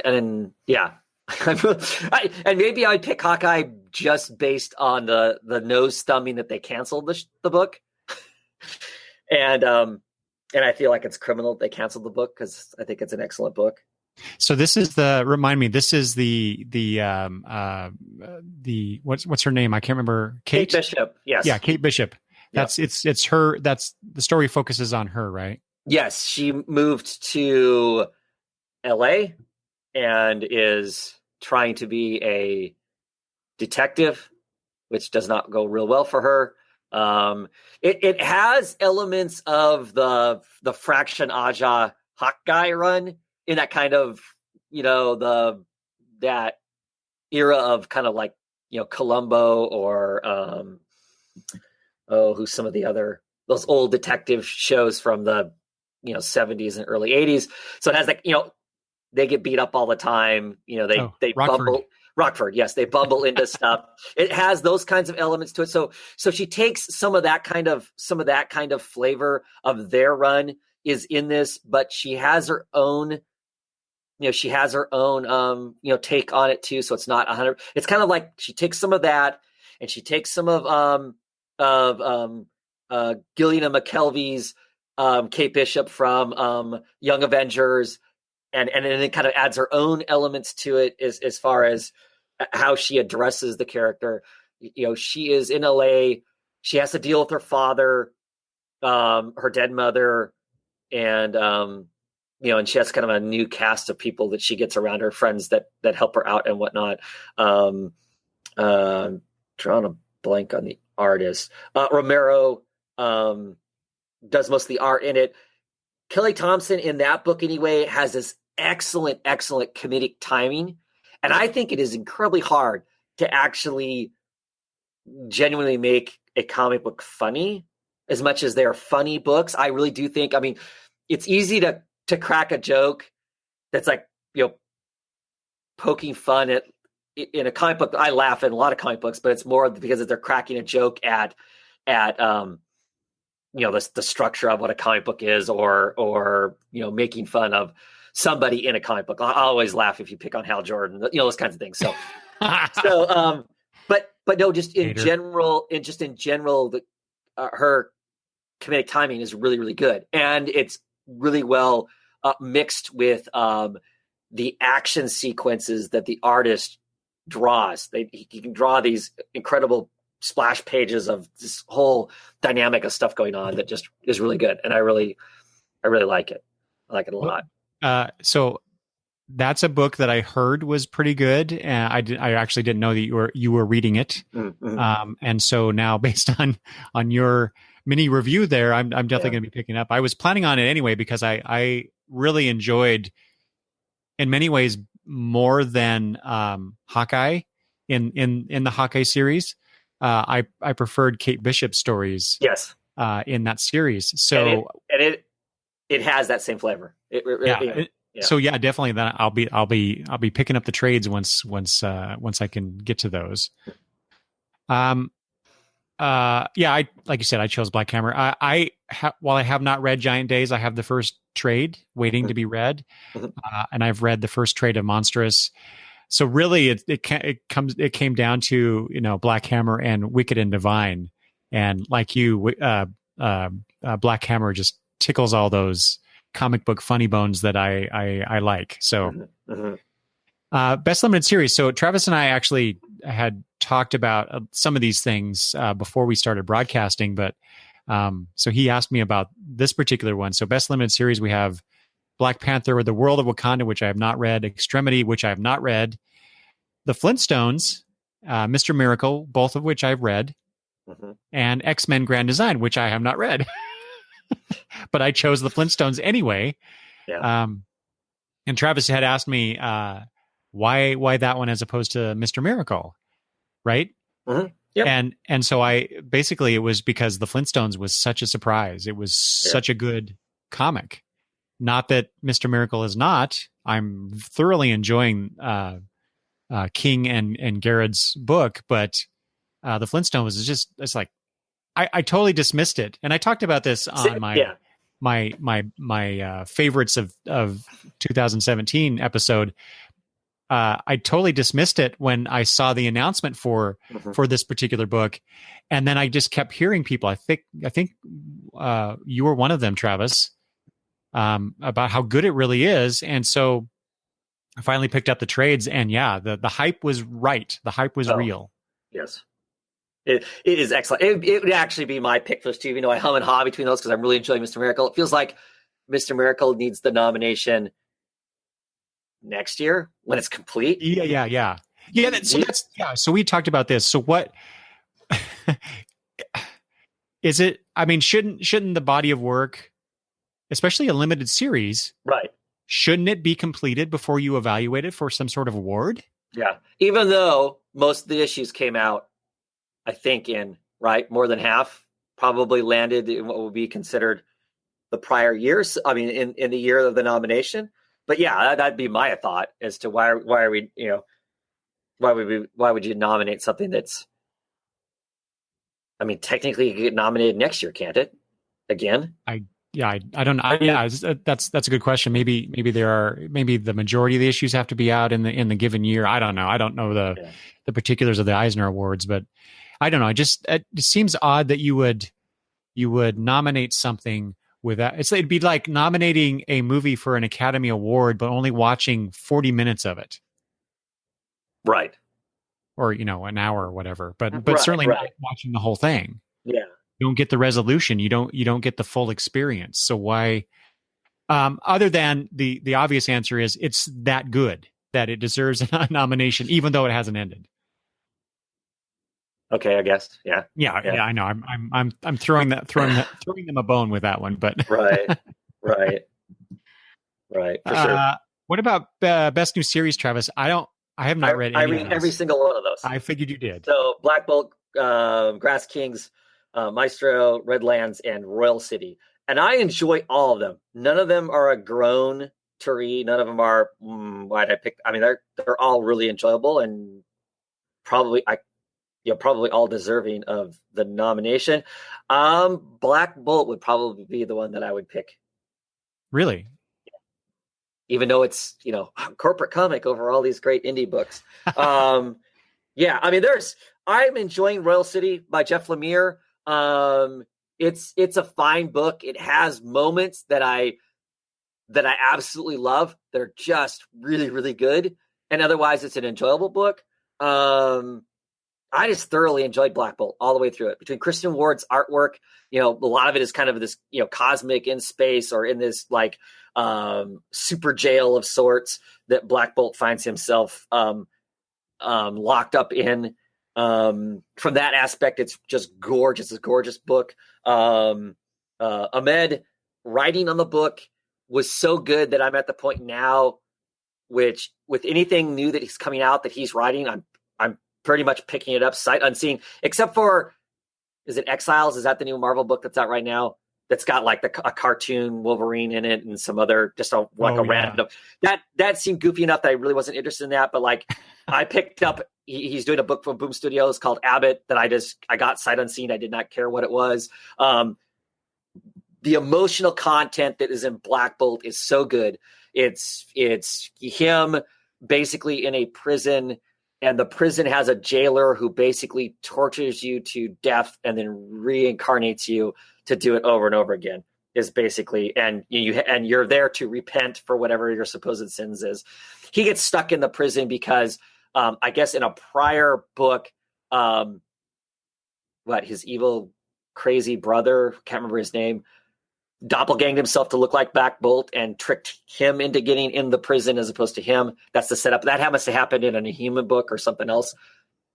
Speaker 2: And yeah, and maybe I'd pick Hawkeye just based on the nose thumbing that they canceled the book, and I feel like it's criminal that they canceled the book because I think it's an excellent book.
Speaker 1: So this is this is the what's her name? I can't remember.
Speaker 2: Kate Bishop. Yes.
Speaker 1: Yeah, Kate Bishop. That's it's her. That's the story focuses on her, right?
Speaker 2: Yes, she moved to LA and is trying to be a detective, which does not go real well for her. It has elements of the Fraction Aja Hawkeye run in that kind of, you know, that era of kind of like, you know, Columbo or who's some of the other, those old detective shows from the, you know, 70s and early 80s. So it has like, you know, they get beat up all the time. You know, they bumble. Rockford, yes, they bumble into stuff. It has those kinds of elements to it. So she takes some of that kind of flavor of their run is in this, but she has her own, you know, take on it too. So it's not 100. It's kind of like she takes some of that, and she takes some of Gillian McKelvey's Kate Bishop from Young Avengers. And then it kind of adds her own elements to it as far as how she addresses the character. You know, she is in LA. She has to deal with her father, her dead mother, and you know, and she has kind of a new cast of people that she gets around her, friends that help her out and whatnot. Drawing a blank on the artist. Romero does most of the art in it. Kelly Thompson in that book anyway has this excellent comedic timing. And I think it is incredibly hard to actually genuinely make a comic book funny as much as they're funny books. I really do think, I mean, it's easy to crack a joke that's like, you know, poking fun at in a comic book. I laugh in a lot of comic books, but it's more because they're cracking a joke at you know, the structure of what a comic book is, or you know, making fun of somebody in a comic book. I always laugh if you pick on Hal Jordan, you know, those kinds of things. So but no, just in general, her comedic timing is really, really good, and it's really well mixed with the action sequences that the artist draws. He can draw these incredible splash pages of this whole dynamic of stuff going on that just is really good, and I really like it. I like it a lot.
Speaker 1: So that's a book that I heard was pretty good, and I actually didn't know that you were reading it. Mm-hmm. And so now, based on your mini review there, I'm definitely going to be picking up. I was planning on it anyway because I really enjoyed, in many ways, more than Hawkeye in the Hawkeye series. I preferred Kate Bishop's stories.
Speaker 2: Yes.
Speaker 1: in that series.
Speaker 2: So it has that same flavor.
Speaker 1: So yeah, definitely. Then I'll be picking up the trades once I can get to those. I like you said, I chose Black Hammer. While I have not read Giant Days, I have the first trade waiting to be read, and I've read the first trade of Monstrous. So really, it came down to Black Hammer and Wicked and Divine, and like you, Black Hammer just tickles all those comic book funny bones that I like. So, best limited series. So Travis and I actually had talked about some of these things before we started broadcasting, but so he asked me about this particular one. So best limited series, we have Black Panther, The World of Wakanda, which I have not read, Extremity, which I have not read, The Flintstones, Mr. Miracle, both of which I've read, and X-Men Grand Design, which I have not read. But I chose The Flintstones anyway. Yeah. And Travis had asked me why that one as opposed to Mr. Miracle, right? Yep. And so it was because The Flintstones was such a surprise. It was such a good comic. Not that Mr. Miracle is not. I'm thoroughly enjoying King and Garrett's book, but The Flintstones is just, it's like, I totally dismissed it. And I talked about this on my favorites of 2017 episode. I totally dismissed it when I saw the announcement for this particular book. And then I just kept hearing people. I think you were one of them, Travis, about how good it really is. And so I finally picked up the trades, and the hype was right. The hype was real.
Speaker 2: Yes. It is excellent. It would actually be my pick for this too. I hum and haw between those because I'm really enjoying Mr. Miracle. It feels like Mr. Miracle needs the nomination next year when it's complete.
Speaker 1: Yeah. So we talked about this. So what is it? I mean, shouldn't the body of work, especially a limited series,
Speaker 2: right?
Speaker 1: Shouldn't it be completed before you evaluate it for some sort of award?
Speaker 2: Yeah. Even though most of the issues came out, I think more than half probably landed in what would be considered the prior years. I mean, in the year of the nomination. But yeah, that'd be my thought as to why are we, why would you nominate something that's, I mean, technically you could get nominated next year, can't it? Again?
Speaker 1: I don't know. That's a good question. Maybe the majority of the issues have to be out in the given year. I don't know. I don't know the particulars of the Eisner Awards, but I don't know. It seems odd that you would nominate something with that. It'd be like nominating a movie for an Academy Award, but only watching 40 minutes of it.
Speaker 2: Right.
Speaker 1: Or, an hour or whatever, but certainly not watching the whole thing.
Speaker 2: Yeah.
Speaker 1: You don't get the resolution. You don't get the full experience. So why, other than the obvious answer is it's that good that it deserves a nomination, even though it hasn't ended.
Speaker 2: Okay, I guess. Yeah.
Speaker 1: I know. I'm throwing them a bone with that one, but
Speaker 2: right. For sure.
Speaker 1: What about best new series, Travis? I have not read. I read
Speaker 2: every single one of those.
Speaker 1: I figured you did.
Speaker 2: So Black Bolt, Grass Kings, Maestro, Redlands, and Royal City, and I enjoy all of them. None of them are a groan to read. None of them are why'd I pick. I mean, they're all really enjoyable and probably all deserving of the nomination. Black Bolt would probably be the one that I would pick.
Speaker 1: Really?
Speaker 2: Even though it's, corporate comic over all these great indie books. I mean, I'm enjoying Royal City by Jeff Lemire. It's a fine book. It has moments that I absolutely love. They're just really, really good. And otherwise it's an enjoyable book. I just thoroughly enjoyed Black Bolt all the way through it. Between Christian Ward's artwork, a lot of it is kind of this, cosmic in space or in this like super jail of sorts that Black Bolt finds himself locked up in. From that aspect, it's just gorgeous. It's a gorgeous book. Ahmed writing on the book was so good that I'm at the point now, which with anything new that he's coming out that he's writing, I'm pretty much picking it up sight unseen, except for is it Exiles? Is that the new Marvel book that's out right now? That's got like a cartoon Wolverine in it and some other random. That seemed goofy enough that I really wasn't interested in that. But like, I picked up. He's doing a book from Boom Studios called Abbott that I got sight unseen. I did not care what it was. The emotional content that is in Black Bolt is so good. It's him basically in a prison, and the prison has a jailer who basically tortures you to death and then reincarnates you to do it over and over again. Is basically, and you're there to repent for whatever your supposed sins is. He gets stuck in the prison because I guess in a prior book, his evil crazy brother, can't remember his name, doppelganged himself to look like Black Bolt and tricked him into getting in the prison as opposed to him. That's the setup. That happens to happen in a Human book or something else.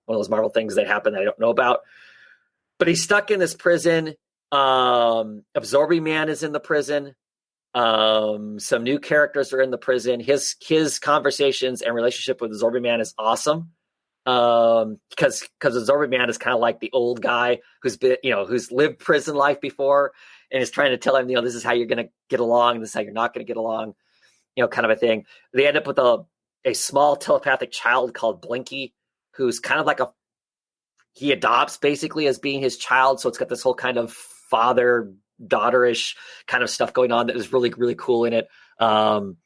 Speaker 2: One of those Marvel things that happen that I don't know about. But he's stuck in this prison. Absorbing Man is in the prison. Some new characters are in the prison. His conversations and relationship with Absorbing Man is awesome. Because Absorbing Man is kind of like the old guy who's lived prison life before and is trying to tell him, this is how you're going to get along, and this is how you're not going to get along, kind of a thing. They end up with a small telepathic child called Blinky, who's kind of like he adopts basically as being his child. So it's got this whole kind of father-daughterish kind of stuff going on that is really, really cool in it. And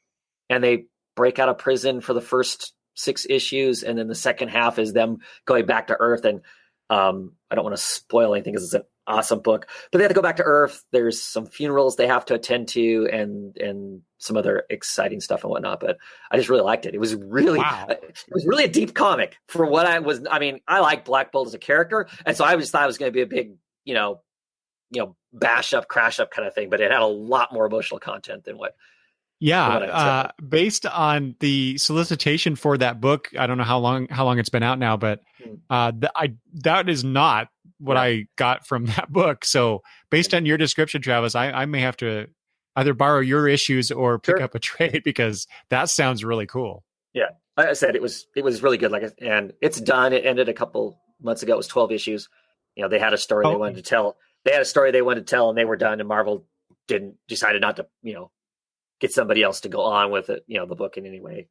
Speaker 2: they break out of prison for the first 6 issues, and then the second half is them going back to Earth. And I don't want to spoil anything because it's an awesome book, but they have to go back to Earth. There's some funerals they have to attend to, and some other exciting stuff and whatnot. But I just really liked it. It was really, It was really a deep comic for what I was. I mean, I like Black Bolt as a character, and so I just thought it was going to be a big, bash up, crash up kind of thing. But it had a lot more emotional content than what.
Speaker 1: Yeah, based on the solicitation for that book, I don't know how long it's been out now, but that is not what I got from that book. So based on your description, Travis, I may have to either borrow your issues or pick up a trade because that sounds really cool.
Speaker 2: Yeah, like I said, it was really good. And it's done. It ended a couple months ago. It was 12 issues. They had a story they wanted to tell. They had a story they wanted to tell, and they were done. And Marvel decided not to, get somebody else to go on with it, the book in any way.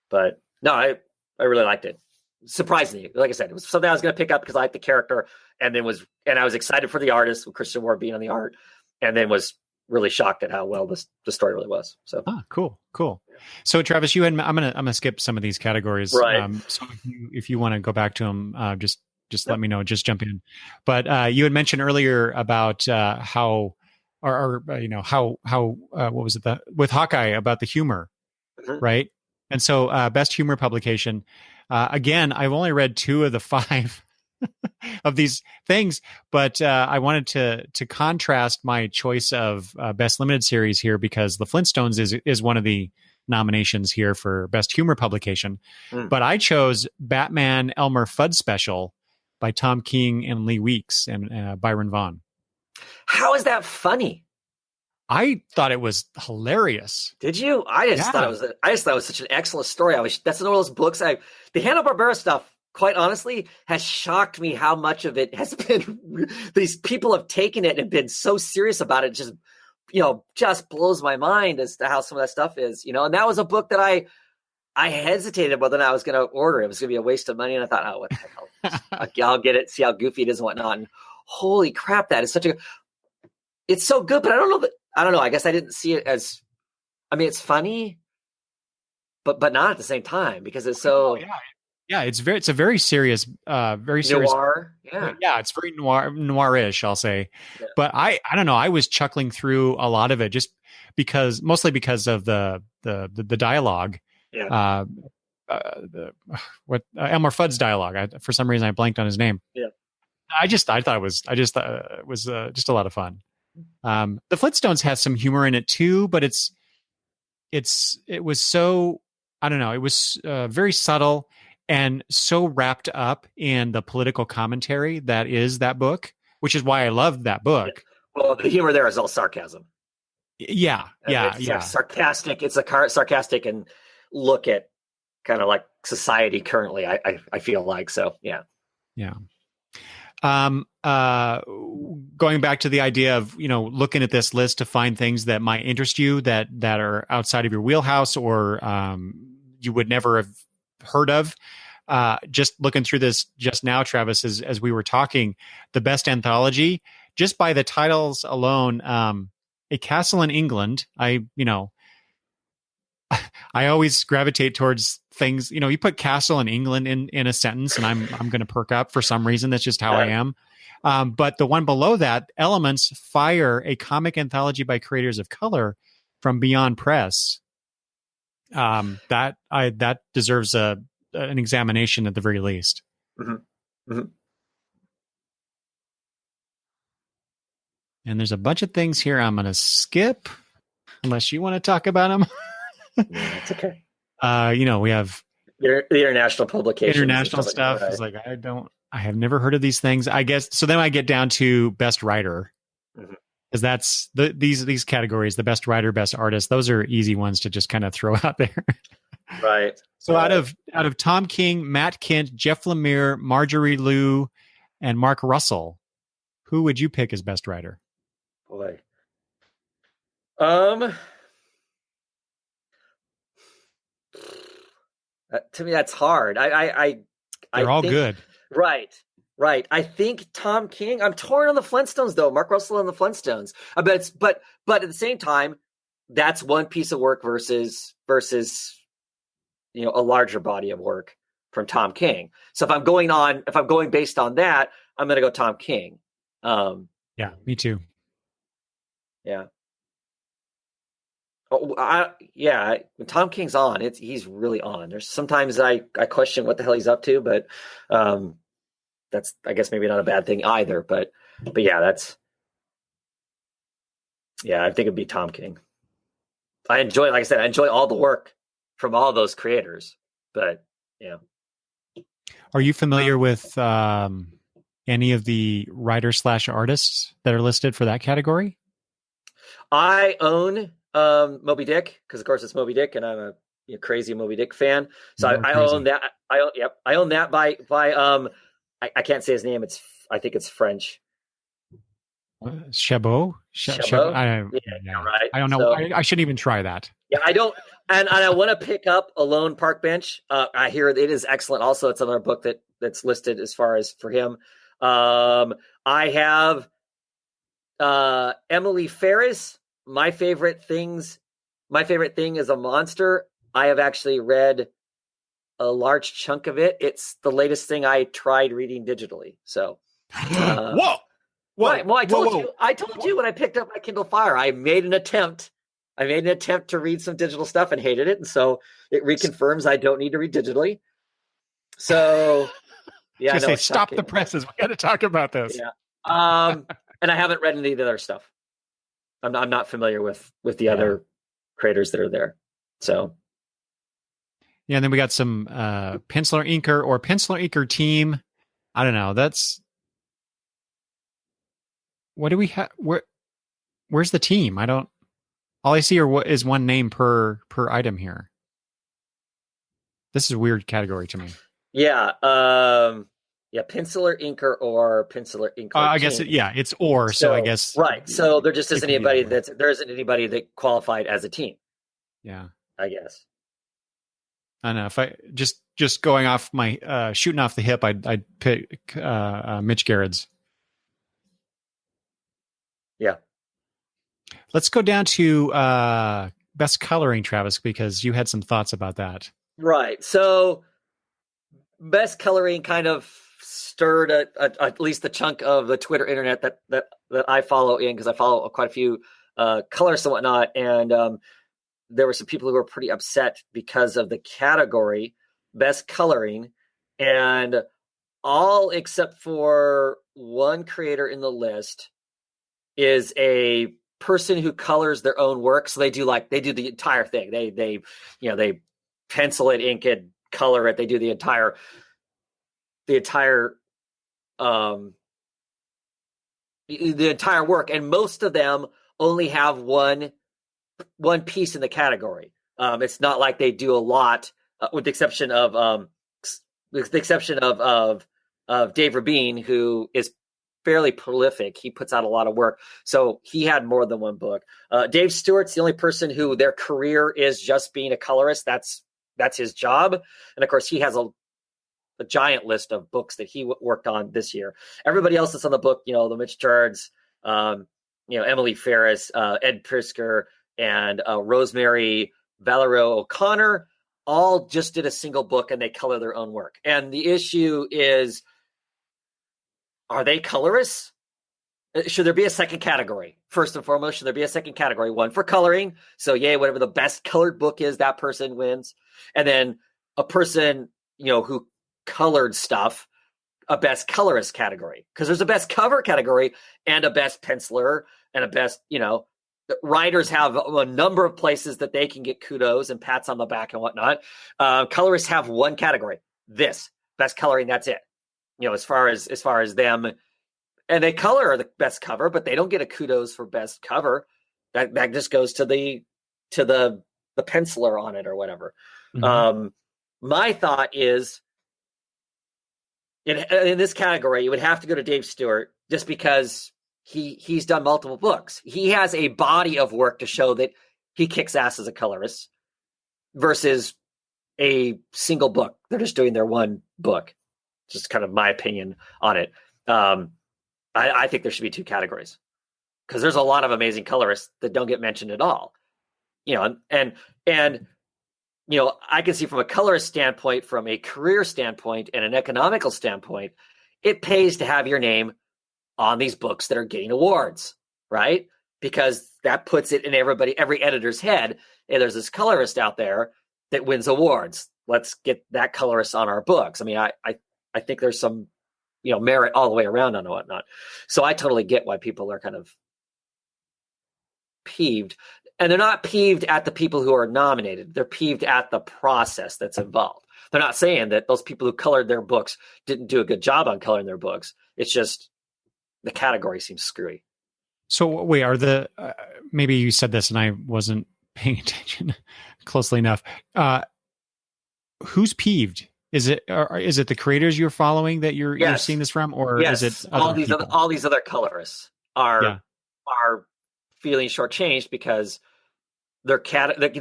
Speaker 2: But no, I really liked it. Surprisingly, like I said, it was something I was going to pick up because I liked the character, and I was excited for the artist with Christian Ward being on the art, and then was really shocked at how well the story really was. So
Speaker 1: cool. So Travis, I'm gonna skip some of these categories.
Speaker 2: Right.
Speaker 1: So if you want to go back to them, just let me know. Just jump in. But you had mentioned earlier about how. Or what was it with Hawkeye about the humor, right? And so best humor publication. Again, I've only read 2 of the 5 of these things, but I wanted to contrast my choice of best limited series here because The Flintstones is one of the nominations here for best humor publication. But I chose Batman Elmer Fudd Special by Tom King and Lee Weeks and Byron Vaughn. How is that funny? I thought it was hilarious.
Speaker 2: Did you? I just thought it was such an excellent story. That's one of those books. The Hanna-Barbera stuff, quite honestly, has shocked me how much of it has been. These people have taken it and been so serious about it. Just blows my mind as to how some of that stuff is. And that was a book that I hesitated whether or not I was going to order. It was going to be a waste of money, and I thought, what the hell? I'll get it, see how goofy it is and whatnot. And holy crap, that is it's so good. But I don't know. I guess I didn't see it as. I mean, it's funny, but not at the same time because it's so.
Speaker 1: Yeah, it's a very serious, very serious
Speaker 2: noir.
Speaker 1: Yeah, it's very noirish, I'll say. Yeah. But I don't know. I was chuckling through a lot of it just mostly because of the dialogue.
Speaker 2: Yeah.
Speaker 1: Elmer Fudd's dialogue. For some reason, I blanked on his name.
Speaker 2: Yeah.
Speaker 1: I thought it was just a lot of fun. The Flintstones has some humor in it too, but it was so, I don't know. It was very subtle and so wrapped up in the political commentary that is that book, which is why I loved that book.
Speaker 2: Well, the humor there is all sarcasm.
Speaker 1: Yeah.
Speaker 2: Sarcastic. It's a sarcastic and look at kind of like society currently. I feel like so. Yeah.
Speaker 1: Yeah. Going back to the idea of, looking at this list to find things that might interest you that are outside of your wheelhouse or you would never have heard of. Just looking through this just now, Travis, as we were talking, the best anthology, just by the titles alone, A Castle in England. I always gravitate towards things, you put castle in England in a sentence and I'm going to perk up for some reason. That's just how I am. But the one below that, Elements Fire, a comic anthology by creators of color from Beyond Press. That deserves an examination at the very least.
Speaker 2: Mm-hmm. Mm-hmm.
Speaker 1: And there's a bunch of things here I'm going to skip unless you want to talk about them.
Speaker 2: Yeah, it's okay.
Speaker 1: We have
Speaker 2: the international publications,
Speaker 1: international stuff. It's like I have never heard of these things. I guess so. Then I get down to best writer, because that's these categories: the best writer, best artist. Those are easy ones to just kind of throw out there.
Speaker 2: Right.
Speaker 1: So out of Tom King, Matt Kent, Jeff Lemire, Marjorie Liu, and Mark Russell, who would you pick as best writer?
Speaker 2: Boy. To me, that's hard.
Speaker 1: They're all good.
Speaker 2: Right. I think Tom King. I'm torn on the Flintstones, though. Mark Russell and the Flintstones. But at the same time, that's one piece of work versus a larger body of work from Tom King. So if I'm going based on that, I'm going to go Tom King.
Speaker 1: Yeah, me too.
Speaker 2: Yeah. When Tom King's on, he's really on. There's sometimes I question what the hell he's up to, but that's, I guess, maybe not a bad thing either. But yeah, I think it'd be Tom King. I enjoy all the work from all those creators. But yeah.
Speaker 1: Are you familiar with any of the writers/artists that are listed for that category?
Speaker 2: I own Moby Dick, because of course it's Moby Dick, and I'm a crazy Moby Dick fan. So I own that. I own that by I can't say his name. I think it's French.
Speaker 1: Chabot?
Speaker 2: Chabot?
Speaker 1: Right. I don't know. So, I shouldn't even try that.
Speaker 2: Yeah, I don't. And I want to pick up Alone Park Bench. I hear it is excellent. Also, it's another book that's listed as far as for him. I have Emily Ferris. My favorite thing is a monster. I have actually read a large chunk of it. It's the latest thing I tried reading digitally. So,
Speaker 1: whoa!
Speaker 2: Right. Well, I told you when I picked up my Kindle Fire, I made an attempt to read some digital stuff and hated it, and so it reconfirms I don't need to read digitally. So, yeah,
Speaker 1: stop the presses. We got to talk about this.
Speaker 2: Yeah. And I haven't read any of the other stuff. I'm not familiar with the other creators that are there. So,
Speaker 1: yeah, and then we got some penciler inker team. I don't know. What do we have? Where's the team? All I see is one name per item here. This is a weird category to me.
Speaker 2: Yeah. Penciler inker or penciler inker.
Speaker 1: I guess it's or. So I guess
Speaker 2: right. So there just isn't anybody that qualified as a team.
Speaker 1: Yeah,
Speaker 2: I guess.
Speaker 1: I don't know if I just going off my shooting off the hip, I'd pick Mitch Gerrits.
Speaker 2: Yeah.
Speaker 1: Let's go down to best coloring, Travis, because you had some thoughts about that.
Speaker 2: Right. So best coloring kind of stirred at least a chunk of the Twitter internet that I follow in, because I follow quite a few colorists and whatnot. And there were some people who were pretty upset because of the category best coloring, and all except for one creator in the list is a person who colors their own work. So they do the entire thing. They pencil it, ink it, color it. They do the entire work. And most of them only have one piece in the category. It's not like they do a lot, with the exception of of Dave Rabin, who is fairly prolific. He puts out a lot of work. So he had more than one book. Dave Stewart's the only person who their career is just being a colorist. That's his job. And of course, he has a giant list of books that he worked on this year. Everybody else that's on the book, the Mitch Jards, Emily Ferris, Ed Prisker, and Rosemary Valero O'Connor, all just did a single book and they color their own work. And the issue is, are they colorists? Should there be a second category? First and foremost, should there be a second category? One for coloring. So whatever the best colored book is, that person wins. And then a person, who colored stuff, a best colorist category. Because there's a best cover category and a best penciler and a best, writers have a number of places that they can get kudos and pats on the back and whatnot. Colorists have one category, this best coloring. That's it. As far as them, and they color the best cover, but they don't get a kudos for best cover. That just goes to the penciler on it or whatever. Mm-hmm. My thought is, in this category, you would have to go to Dave Stewart just because he's done multiple books. He has a body of work to show that he kicks ass as a colorist versus a single book. They're just doing their one book. Just kind of my opinion on it. I think there should be two categories because there's a lot of amazing colorists that don't get mentioned at all. And I can see from a colorist standpoint, from a career standpoint, and an economical standpoint, it pays to have your name on these books that are getting awards, right? Because that puts it in every editor's head. And there's this colorist out there that wins awards. Let's get that colorist on our books. I mean, I think there's some, merit all the way around on whatnot. So I totally get why people are kind of peeved. And they're not peeved at the people who are nominated. They're peeved at the process that's involved. They're not saying that those people who colored their books didn't do a good job on coloring their books. It's just the category seems screwy.
Speaker 1: So wait, maybe you said this and I wasn't paying attention closely enough. Who's peeved? Is it the creators you're following that you're seeing this from, or is it
Speaker 2: all these other colorists are feeling shortchanged because the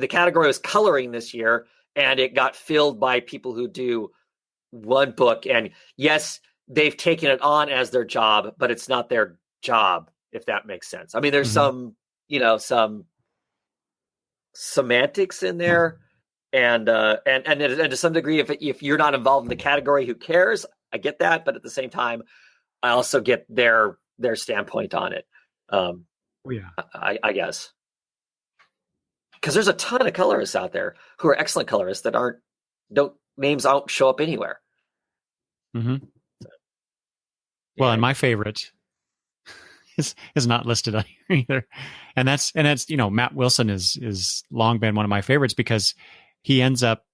Speaker 2: category was coloring this year and it got filled by people who do one book, and yes, they've taken it on as their job, but it's not their job, if that makes sense. I mean, there's some semantics in there. And to some degree, if you're not involved in the category, who cares? I get that, but at the same time, I also get their standpoint on it. I guess because there's a ton of colorists out there who are excellent colorists that names don't show up anywhere.
Speaker 1: Mm-hmm. So, well, and my favorite is not listed on here either, and that's Matt Wilson is long been one of my favorites because he ends up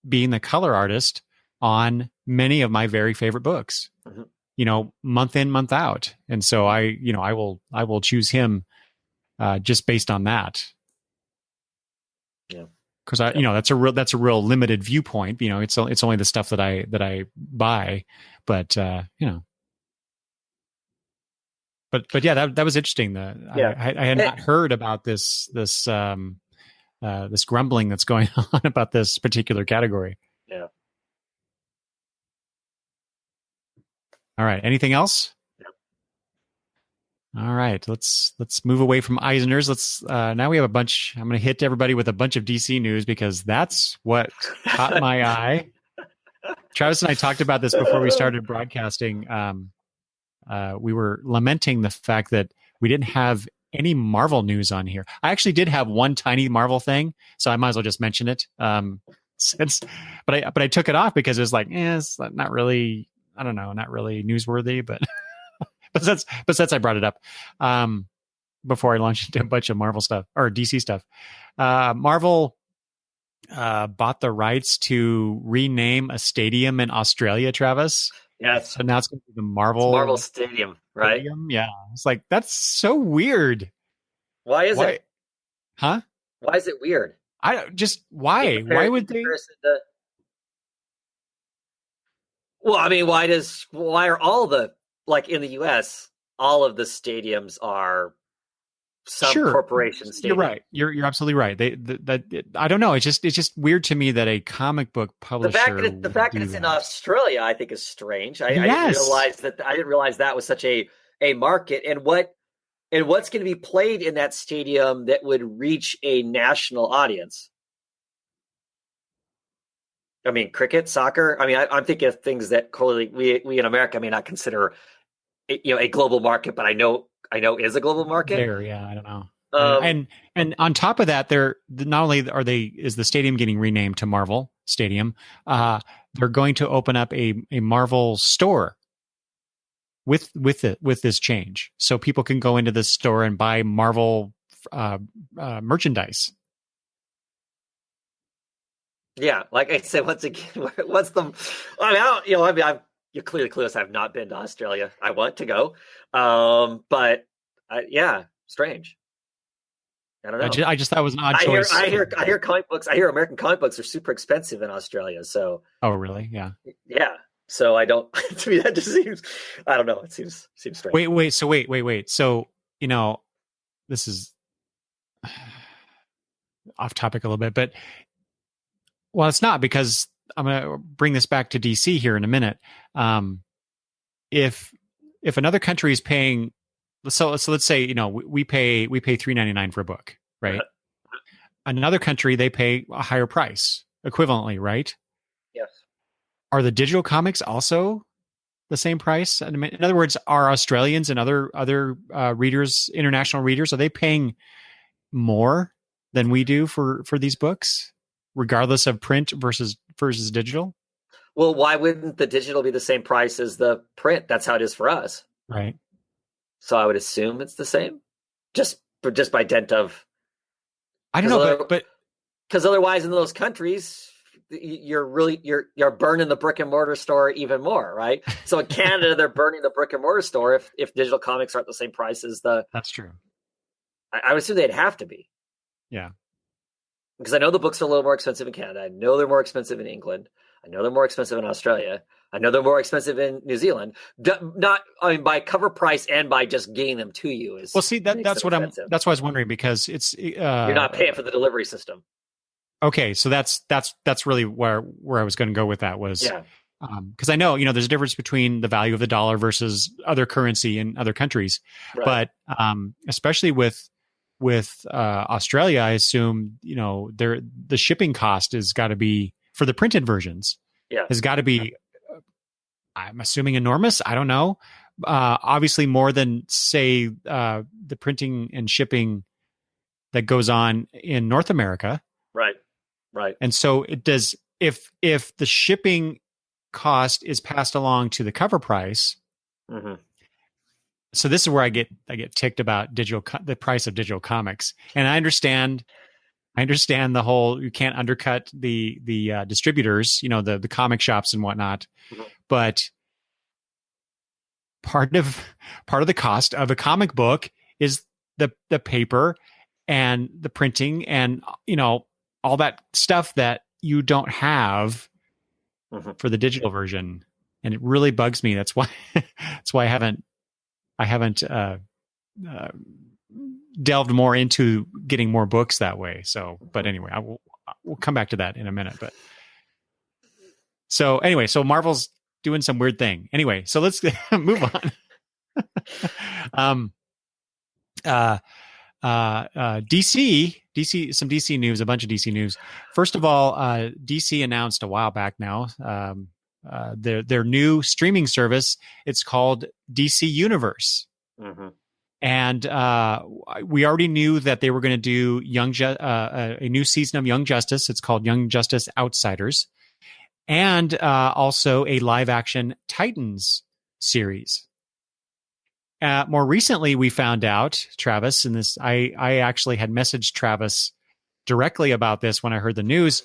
Speaker 1: being the color artist on many of my very favorite books, month in, month out. And so I will choose him just based on that. Yeah. Cause that's a real limited viewpoint. It's only the stuff that I buy, but but yeah, that was interesting. I had not heard about this grumbling that's going on about this particular category.
Speaker 2: Yeah.
Speaker 1: All right. Anything else? Yeah. All right. Let's move away from Eisner's. Now we have a bunch. I'm going to hit everybody with a bunch of DC news because that's what caught my eye. Travis and I talked about this before we started broadcasting. We were lamenting the fact that we didn't have any Marvel news on here. I actually did have one tiny Marvel thing, so I might as well just mention it. But I took it off because it was like, it's not really, I don't know, not really newsworthy. But but since I brought it up before I launched into a bunch of Marvel stuff or DC stuff, Marvel bought the rights to rename a stadium in Australia. Travis.
Speaker 2: Yes.
Speaker 1: So now it's going to be the Marvel
Speaker 2: Stadium, right?
Speaker 1: Stadium? Yeah. It's like, that's so weird.
Speaker 2: Why is it?
Speaker 1: Huh?
Speaker 2: Why is it weird?
Speaker 1: Why? Why would they?
Speaker 2: Well, I mean, why are all the, like in the US, all of the stadiums are some
Speaker 1: Sure,
Speaker 2: corporation
Speaker 1: you're
Speaker 2: stadium?
Speaker 1: right. You're absolutely right. I don't know. It's just weird to me that a comic book publisher
Speaker 2: The
Speaker 1: would
Speaker 2: fact that
Speaker 1: do
Speaker 2: it's in
Speaker 1: that.
Speaker 2: Australia, I think, is strange.
Speaker 1: Yes,
Speaker 2: I didn't realize that was such a market, and what's going to be played in that stadium that would reach a national audience. I mean, cricket, soccer. I mean, I'm thinking of things that clearly we in America may not consider, a global market, but I know is a global market.
Speaker 1: there. Yeah, I don't know. I don't know.
Speaker 2: Um,
Speaker 1: And on top of that, they're not only are they is the stadium getting renamed to Marvel Stadium, they're going to open up a Marvel store with this change, so people can go into this store and buy Marvel merchandise.
Speaker 2: yeah, like I said, once again, what's the? I mean, I don't, I mean, you're clearly clueless. I've not been to Australia. I want to go, but yeah, strange. I don't know.
Speaker 1: I just thought it was an odd choice.
Speaker 2: I hear comic books. I hear American comic books are super expensive in Australia. So
Speaker 1: Oh, really? Yeah.
Speaker 2: yeah. So I don't. To me, that just seems. I don't know. It seems strange.
Speaker 1: Wait. So, you know, this is off topic a little bit, but well, it's not, because I'm going to bring this back to DC here in a minute. Um, if another country is paying, so let's say, we pay $3.99 for a book, right? Another country, they pay a higher price equivalently, right?
Speaker 2: Yes.
Speaker 1: Are the digital comics also the same price? In other words, are Australians and other readers, international readers, are they paying more than we do for these books, regardless of print versus digital?
Speaker 2: Well, why wouldn't the digital be the same price as the print? That's how it is for us.
Speaker 1: Right.
Speaker 2: So I would assume it's the same, just by dent of.
Speaker 1: I don't know, but
Speaker 2: because otherwise, in those countries, you're burning the brick and mortar store even more, right? So in Canada, they're burning the brick and mortar store if digital comics aren't the same price as the.
Speaker 1: that's true.
Speaker 2: I would assume they'd have to be.
Speaker 1: Yeah.
Speaker 2: Because I know the books are a little more expensive in Canada. I know they're more expensive in England. I know they're more expensive in Australia. I know they're more expensive in New Zealand. Not, I mean, by cover price and by just getting them to you is.
Speaker 1: Well, see, that's what that's what I was wondering, because it's
Speaker 2: you're not paying for the delivery system.
Speaker 1: okay. So that's really where I was going to go with that was,
Speaker 2: Yeah.
Speaker 1: Because I know, there's a difference between the value of the dollar versus other currency in other countries,
Speaker 2: Right.
Speaker 1: but especially with Australia, I assume the shipping cost has got to be, for the printed versions, has got to be, I'm assuming, enormous. I don't know. Obviously, more than, say, the printing and shipping that goes on in North America.
Speaker 2: Right.
Speaker 1: And so it does. If the shipping cost is passed along to the cover price.
Speaker 2: Mm-hmm.
Speaker 1: So this is where I get ticked about the price of digital comics, and I understand the whole, you can't undercut the distributors, the comic shops and whatnot,
Speaker 2: Mm-hmm.
Speaker 1: but part of the cost of a comic book is the paper and the printing and all that stuff that you don't have
Speaker 2: Mm-hmm.
Speaker 1: for the digital version, and it really bugs me. That's why I haven't delved more into getting more books that way. So, but anyway, we'll come back to that in a minute. But so anyway, so Marvel's doing some weird thing. Anyway, so let's move on. DC, some DC news, a bunch of DC news. First of all, DC announced a while back now their new streaming service. It's called DC Universe.
Speaker 2: Mm-hmm.
Speaker 1: And we already knew that they were going to do a new season of Young Justice. It's called Young Justice Outsiders, and also a live action Titans series. More recently, we found out, Travis, and this, I actually had messaged Travis directly about this when I heard the news.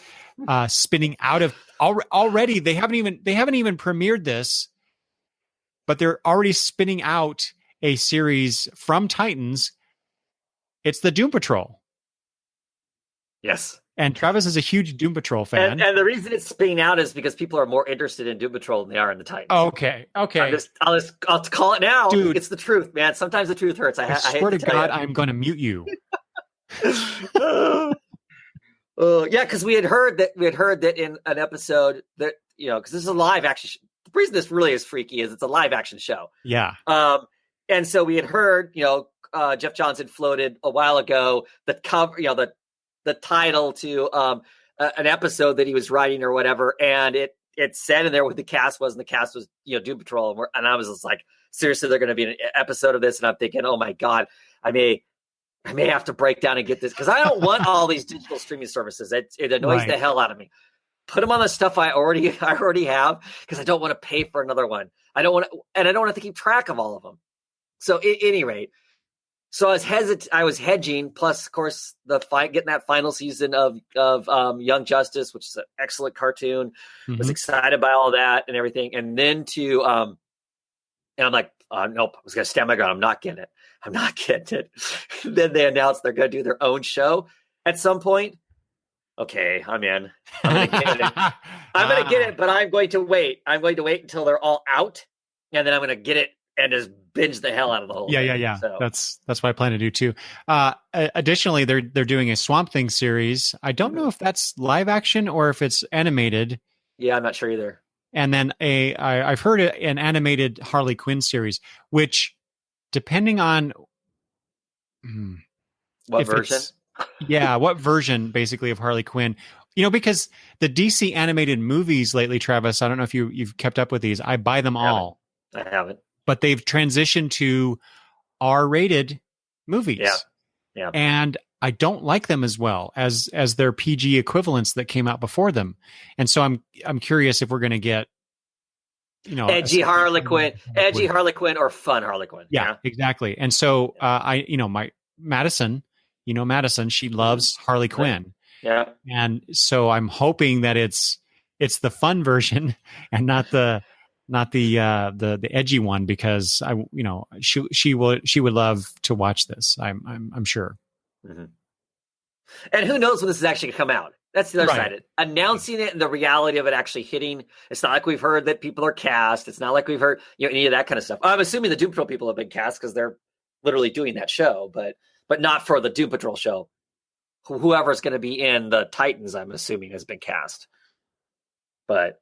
Speaker 1: Spinning out of already, they haven't even premiered this, but they're already spinning out a series from Titans. It's the Doom Patrol.
Speaker 2: Yes.
Speaker 1: And Travis is a huge Doom Patrol fan.
Speaker 2: And the reason it's spinning out is because people are more interested in Doom Patrol than they are in the Titans.
Speaker 1: Okay.
Speaker 2: I'll call it now.
Speaker 1: Dude,
Speaker 2: it's the truth, man. Sometimes the truth hurts.
Speaker 1: I swear to God, I'm going to mute you.
Speaker 2: Yeah, because we had heard that in an episode that, because this is a live action. The reason this really is freaky is it's a live action show.
Speaker 1: Yeah.
Speaker 2: And so we had heard, Jeff Johnson floated a while ago the cover, the title to an episode that he was writing or whatever, and it said in there what the cast was, and the cast was Doom Patrol, and I was just like, seriously, they're going to be an episode of this, and I'm thinking, oh my God, I may have to break down and get this because I don't want all these digital streaming services. It annoys the hell out of me. Put them on the stuff I already have because I don't want to pay for another one. I don't want to have to keep track of all of them. So at any rate. So I was hedging. Plus, of course, getting that final season of Young Justice, which is an excellent cartoon. Mm-hmm. Was excited by all that and everything, and then and I'm like, nope, I was going to stand my ground. I'm not getting it. Then they announced they're going to do their own show at some point. Okay, I'm in. I'm going to get it. I'm going to get it, but I'm going to wait. I'm going to wait until they're all out, and then I'm going to get it and just binge the hell out of the whole thing.
Speaker 1: Yeah.
Speaker 2: So.
Speaker 1: That's what I plan to do too. Additionally, they're doing a Swamp Thing series. I don't know if that's live action or if it's animated.
Speaker 2: Yeah, I'm not sure either.
Speaker 1: And then I've heard an animated Harley Quinn series, which depending on
Speaker 2: what version?
Speaker 1: What version basically of Harley Quinn. Because the DC animated movies lately, Travis, I don't know if you've kept up with these. I buy them all.
Speaker 2: I haven't.
Speaker 1: But they've transitioned to R-rated movies.
Speaker 2: Yeah.
Speaker 1: And I don't like them as well as their PG equivalents that came out before them. And so I'm curious if we're going to get
Speaker 2: edgy Harley Quinn or fun Harley Quinn.
Speaker 1: Yeah, exactly. And so my Madison, she loves Harley Quinn.
Speaker 2: Yeah.
Speaker 1: And so I'm hoping that it's the fun version and not the edgy one, because she would love to watch this. I'm sure.
Speaker 2: Mm-hmm. And who knows when this is actually going to come out? That's the other side. Announcing it and the reality of it actually hitting. It's not like we've heard that people are cast. It's not like we've heard any of that kind of stuff. I'm assuming the Doom Patrol people have been cast because they're literally doing that show, but not for the Doom Patrol show. Whoever's going to be in the Titans, I'm assuming, has been cast. But.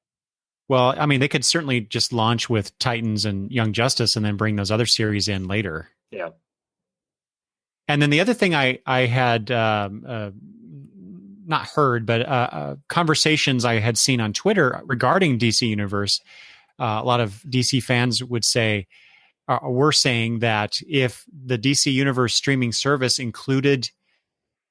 Speaker 1: Well, I mean, they could certainly just launch with Titans and Young Justice and then bring those other series in later.
Speaker 2: Yeah.
Speaker 1: And then the other thing I had not heard, but conversations I had seen on Twitter regarding DC Universe, a lot of DC fans were saying that if the DC Universe streaming service included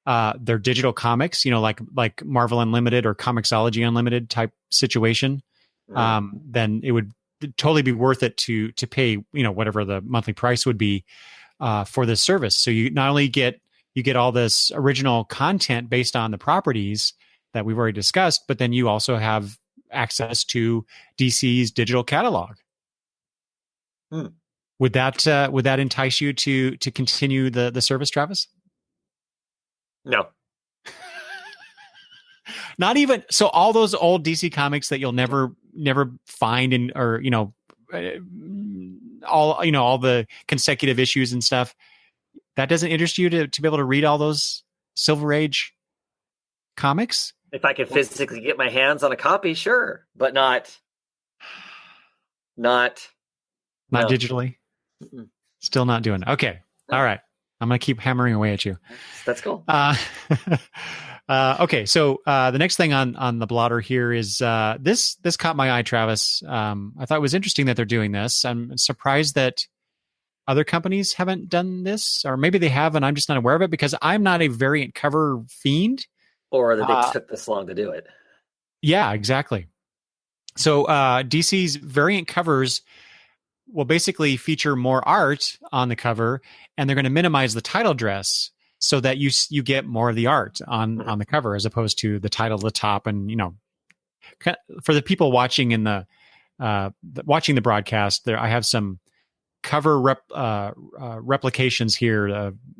Speaker 1: their digital comics, like Marvel Unlimited or Comixology Unlimited type situation, then it would totally be worth it to pay, whatever the monthly price would be for this service. So you not only get all this original content based on the properties that we've already discussed, but then you also have access to DC's digital catalog. Would that entice you to continue the service, Travis?
Speaker 2: No.
Speaker 1: Not even so. All those old DC comics that you'll never find all the consecutive issues and stuff. That doesn't interest you to be able to read all those Silver Age comics?
Speaker 2: If I could physically get my hands on a copy, sure, but not
Speaker 1: digitally. Mm-mm. Still not doing it. Okay. All right. I'm going to keep hammering away at you.
Speaker 2: That's cool.
Speaker 1: Okay. So the next thing on the blotter here is this caught my eye, Travis. I thought it was interesting that they're doing this. I'm surprised that other companies haven't done this, or maybe they have and I'm just not aware of it because I'm not a variant cover fiend.
Speaker 2: Or that they took this long to do it.
Speaker 1: Yeah, exactly. So DC's variant covers will basically feature more art on the cover, and they're going to minimize the title dress so that you get more of the art on the cover as opposed to the title at the top. And for the people watching in watching the broadcast, I have some cover replications here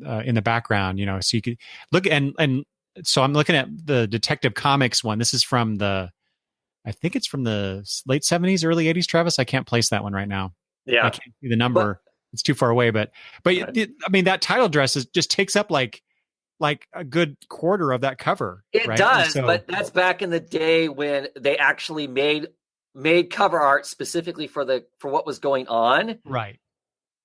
Speaker 1: in the background. So you could look and so I'm looking at the Detective Comics one. This is from I think it's from the late 70s, early 80s, Travis. I can't place that one right now.
Speaker 2: Yeah.
Speaker 1: I can't see the number. It's too far away, but right. I mean, that title dress just takes up like a good quarter of that cover.
Speaker 2: It
Speaker 1: right?
Speaker 2: does, but that's back in the day when they actually made cover art specifically for what was going on.
Speaker 1: Right.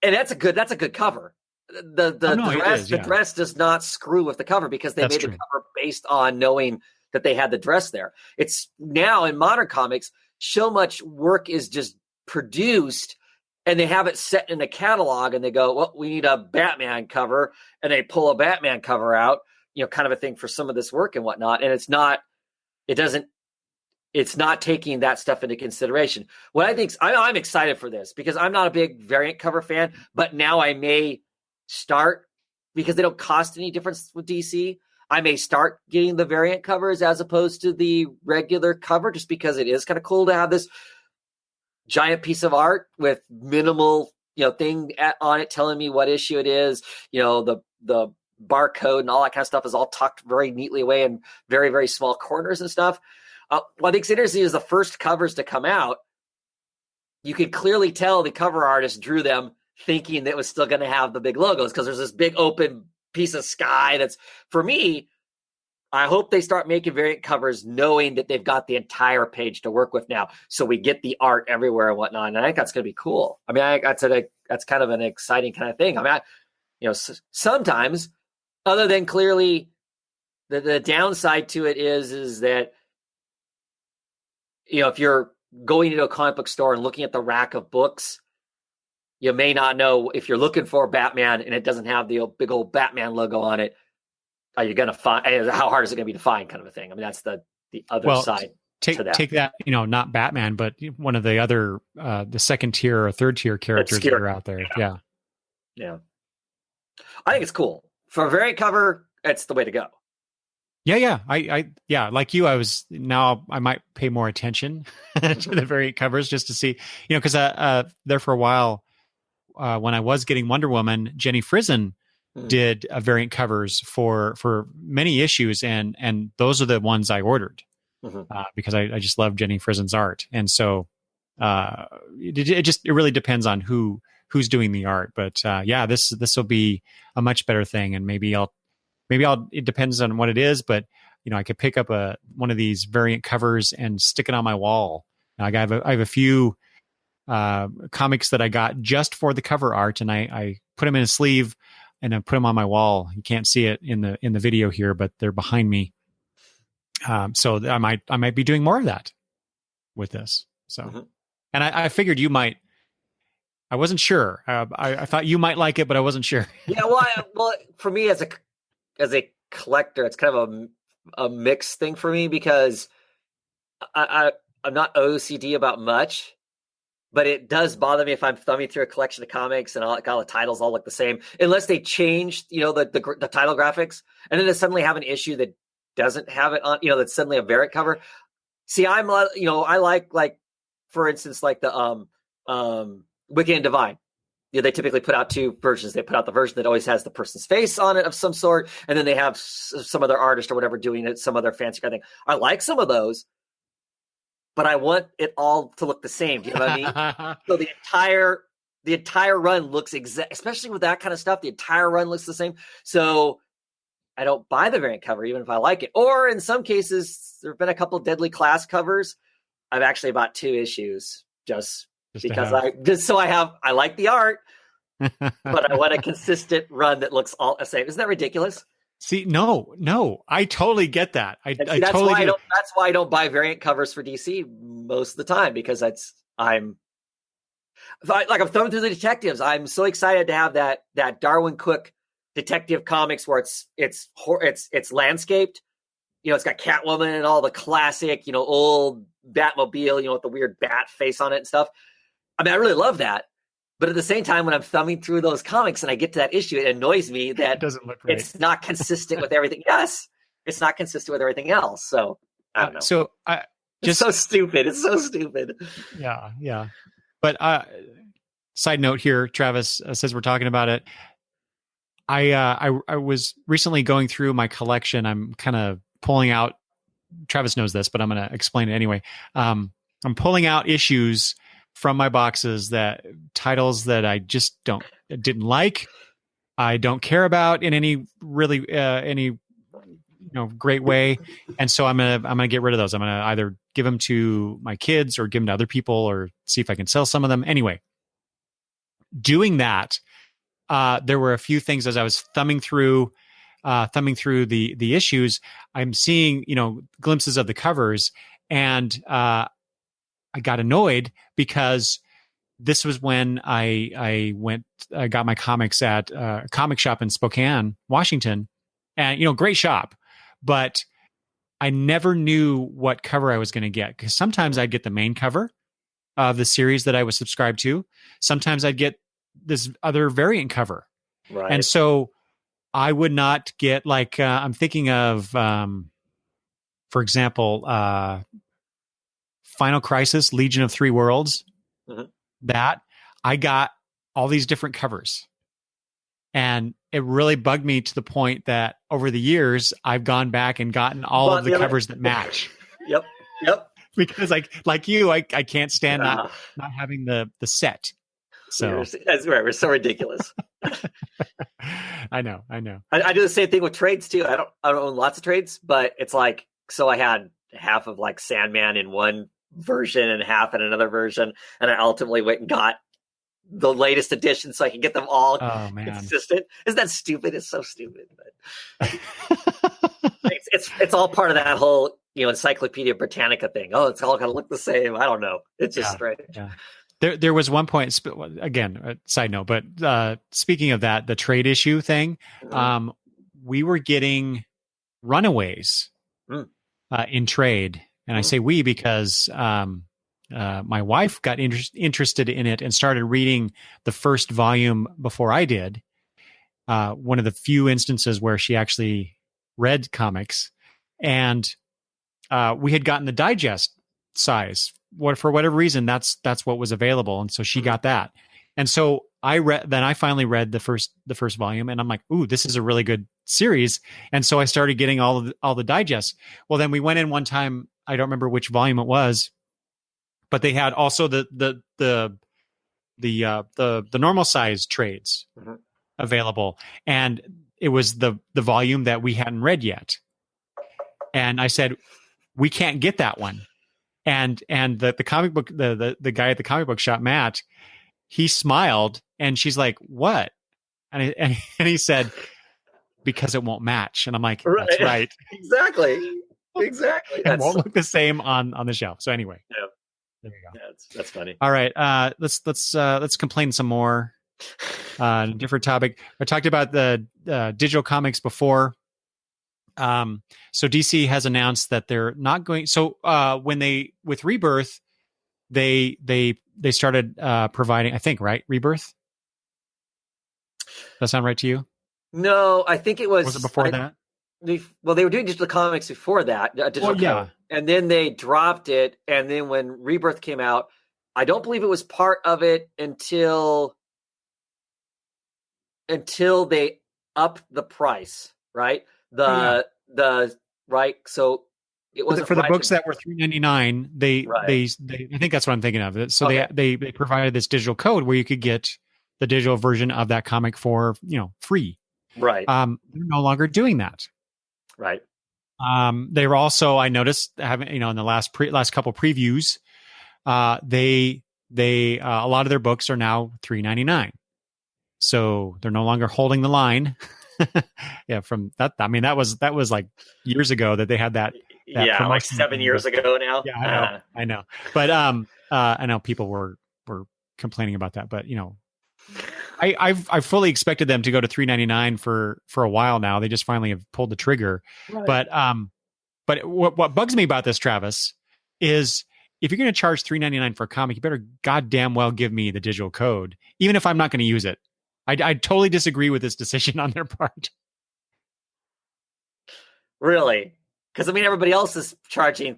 Speaker 2: And that's a good cover. The dress does not screw with the cover because they made the cover based on knowing that they had the dress there. It's now in modern comics, so much work is just produced and they have it set in a catalog and they go, well, we need a Batman cover, and they pull a Batman cover out, kind of a thing for some of this work and whatnot. And it's not taking that stuff into consideration. What I think I'm excited for this because I'm not a big variant cover fan, but now I may start, because they don't cost any difference with DC. I may start getting the variant covers as opposed to the regular cover, just because it is kind of cool to have this giant piece of art with minimal, thing on it telling me what issue it is. The barcode and all that kind of stuff is all tucked very neatly away in very, very small corners and stuff. What I think is interesting is the first covers to come out, you could clearly tell the cover artist drew them thinking that it was still going to have the big logos, because there's this big open piece of sky that's, for me, I hope they start making variant covers knowing that they've got the entire page to work with now, so we get the art everywhere and whatnot. And I think that's going to be cool. I mean, that's kind of an exciting kind of thing. I mean, sometimes, other than clearly the downside to it is that, if you're going into a comic book store and looking at the rack of books, you may not know if you're looking for Batman and it doesn't have the big old Batman logo on it. Are you going to find? How hard is it going to be to find? Kind of a thing. I mean, that's the other side.
Speaker 1: Take that. Not Batman, but one of the other the second tier or third tier characters that are out there. Yeah.
Speaker 2: I think it's cool for a variant cover. It's the way to go.
Speaker 1: Yeah. I like you. I might pay more attention to the variant covers just to see, because there for a while, when I was getting Wonder Woman, Jenny Frison did variant covers for many issues, and those are the ones I ordered because I just love Jenny Frison's art, and so it really depends on who's doing the art. But this will be a much better thing, and maybe it depends on what it is, but I could pick up one of these variant covers and stick it on my wall. I have a few comics that I got just for the cover art, and I put them in a sleeve and I put them on my wall. You can't see it in the video here, but they're behind me. So I might be doing more of that with this. So, and I figured you might. I wasn't sure. I thought you might like it, but I wasn't sure.
Speaker 2: Yeah, well, for me as a collector, it's kind of a mixed thing for me, because I'm not OCD about much, but it does bother me if I'm thumbing through a collection of comics and all the titles all look the same, unless they changed, the title graphics, and then they suddenly have an issue that doesn't have it on, that's suddenly a variant cover. See, I like, for instance, like the Wicked and Divine. They typically put out two versions. They put out the version that always has the person's face on it of some sort, and then they have some other artist or whatever doing it, some other fancy kind of thing. I like some of those, but I want it all to look the same. Do you know what I mean? So the entire run looks especially with that kind of stuff, the entire run looks the same. So I don't buy the variant cover, even if I like it. Or in some cases, there have been a couple of Deadly Class covers. I've actually bought 2 issues just because I like the art, but I want a consistent run that looks all the same. Isn't that ridiculous?
Speaker 1: See, no, I totally get that.
Speaker 2: That's why I don't buy variant covers for DC most of the time, because I'm thumbing through the detectives. I'm so excited to have that Darwin Cook Detective Comics where it's landscaped. It's got Catwoman and all the classic, old Batmobile, with the weird bat face on it and stuff. I mean, I really love that. But at the same time, when I'm thumbing through those comics and I get to that issue, it annoys me that
Speaker 1: it doesn't look right.
Speaker 2: It's not consistent with everything. Yes, it's not consistent with everything else. So I don't know.
Speaker 1: So
Speaker 2: it's so stupid. It's so stupid.
Speaker 1: Yeah. But side note here, Travis says we're talking about it. I was recently going through my collection. I'm kind of pulling out. Travis knows this, but I'm going to explain it anyway. I'm pulling out issues from my boxes, titles that I just didn't like. I don't care about in any really any great way, and so I'm gonna get rid of those. I'm gonna either give them to my kids or give them to other people or see if I can sell some of them. Anyway, doing that, there were a few things as I was thumbing through the issues. I'm seeing glimpses of the covers, and I got annoyed because this was when I got my comics at a comic shop in Spokane, Washington, and great shop, but I never knew what cover I was going to get, because sometimes I'd get the main cover of the series that I was subscribed to. Sometimes I'd get this other variant cover.
Speaker 2: Right.
Speaker 1: And so I would not get I'm thinking of, for example, Final Crisis, Legion of Three Worlds, that I got all these different covers. And it really bugged me to the point that over the years, I've gone back and gotten all of the covers that match.
Speaker 2: Yep.
Speaker 1: Because like you, I can't stand not having the set. So
Speaker 2: that's right. We're so ridiculous.
Speaker 1: I know.
Speaker 2: I do the same thing with trades too. I don't own lots of trades, but it's like, so I had half of like Sandman in one version and half in another version, and I ultimately went and got the latest edition so I can get them all consistent. Isn't that stupid? It's so stupid. But it's all part of that whole Encyclopedia Britannica thing. Oh, it's all gonna look the same. I don't know. It's just strange.
Speaker 1: Yeah. There was one point, again, side note, but speaking of that, the trade issue thing, we were getting Runaways in trade. And I say we because my wife got interested in it and started reading the first volume before I did. One of the few instances where she actually read comics. And we had gotten the digest size. For whatever reason, that's what was available, and so she got that. And so I finally read the first volume, and I'm like, ooh, this is a really good series. And so I started getting all the digests. Well, then we went in one time. I don't remember which volume it was, but they had also the normal size trades available, and it was the volume that we hadn't read yet. And I said, we can't get that one. And the comic book, the guy at the comic book shop, Matt, he smiled, and she's like, "What?" And he said, "Because it won't match." And I'm like, "That's right,
Speaker 2: exactly."
Speaker 1: It won't look the same on the shelf. So anyway, there you go.
Speaker 2: Yeah, that's funny.
Speaker 1: All right, let's complain some more. Different topic. I talked about the digital comics before. So DC has announced that they're not going. So with Rebirth, they started providing, I think, right? Rebirth. Does that sound right to you?
Speaker 2: No, I think it was.
Speaker 1: Was it before that?
Speaker 2: They were doing digital comics before that. And then they dropped it. And then when Rebirth came out, I don't believe it was part of it until they upped the price, right? Right. So it wasn't
Speaker 1: for the books that were $3.99. They I think that's what I'm thinking of. So they provided this digital code where you could get the digital version of that comic for free.
Speaker 2: Right.
Speaker 1: They're no longer doing that.
Speaker 2: Right.
Speaker 1: They were also, I noticed, having in the last couple previews, they a lot of their books are now $3.99. So they're no longer holding the line. Yeah, from that. I mean, that was like years ago that they had that
Speaker 2: like 7 years ago now.
Speaker 1: Yeah, I know. But I know people were complaining about that. But I fully expected them to go to $3.99 for a while now. They just finally have pulled the trigger. Right. But what bugs me about this, Travis, is if you're going to charge $3.99 for a comic, you better goddamn well give me the digital code, even if I'm not going to use it. I totally disagree with this decision on their part.
Speaker 2: Really? Because everybody else is charging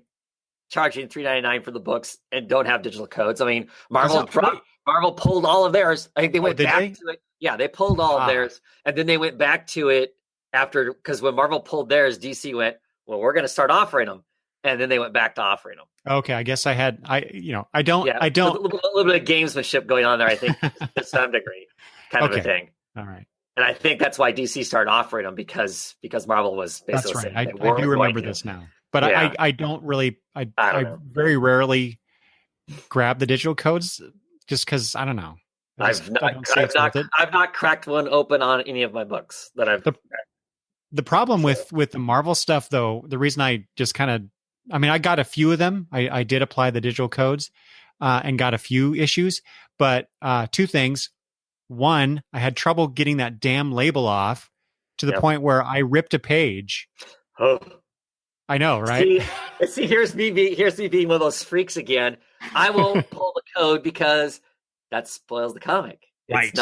Speaker 2: $3.99 for the books and don't have digital codes. Marvel pulled all of theirs. I think they went back to it. Yeah, they pulled all of theirs, and then they went back to it after, because when Marvel pulled theirs, DC went, well, we're going to start offering them, and then they went back to offering them.
Speaker 1: Okay, I guess I don't.
Speaker 2: Yeah,
Speaker 1: I don't.
Speaker 2: A little bit of gamesmanship going on there, I think, to some degree, kind of a thing.
Speaker 1: All right.
Speaker 2: And I think that's why DC started offering them, because Marvel was basically
Speaker 1: that's right.
Speaker 2: saying
Speaker 1: I do remember this now, but I don't really. I very rarely grab the digital codes just because I don't know.
Speaker 2: I've not cracked one open on any of my books that I've.
Speaker 1: The problem with the Marvel stuff, though, the reason I just kind of, I mean, I got a few of them. I did apply the digital codes and got a few issues, but two things. One, I had trouble getting that damn label off to the point where I ripped a page.
Speaker 2: Oh,
Speaker 1: I know, right?
Speaker 2: See, here's me being one of those freaks again. I won't pull the code because that spoils the comic.
Speaker 1: Right.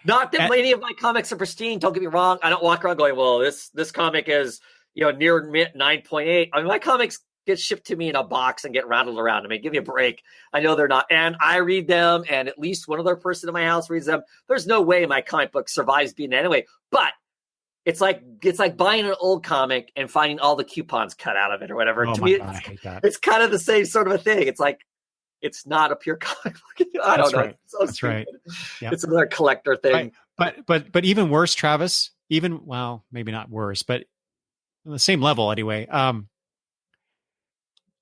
Speaker 2: Not that many of my comics are pristine. Don't get me wrong. I don't walk around going, well, this comic is, near 9.8. I mean, my comics get shipped to me in a box and get rattled around. I mean, give me a break. I know they're not. And I read them, and at least one other person in my house reads them. There's no way my comic book survives being anyway. But it's like buying an old comic and finding all the coupons cut out of it or whatever.
Speaker 1: Oh,
Speaker 2: to me,
Speaker 1: I hate that.
Speaker 2: It's kind of the same sort of a thing. It's like, it's not a pure comic book. I don't know.
Speaker 1: Right.
Speaker 2: It's so
Speaker 1: That's
Speaker 2: stupid.
Speaker 1: right. Yep.
Speaker 2: It's another collector thing.
Speaker 1: Right. But even worse, Travis, maybe not worse, but on the same level anyway.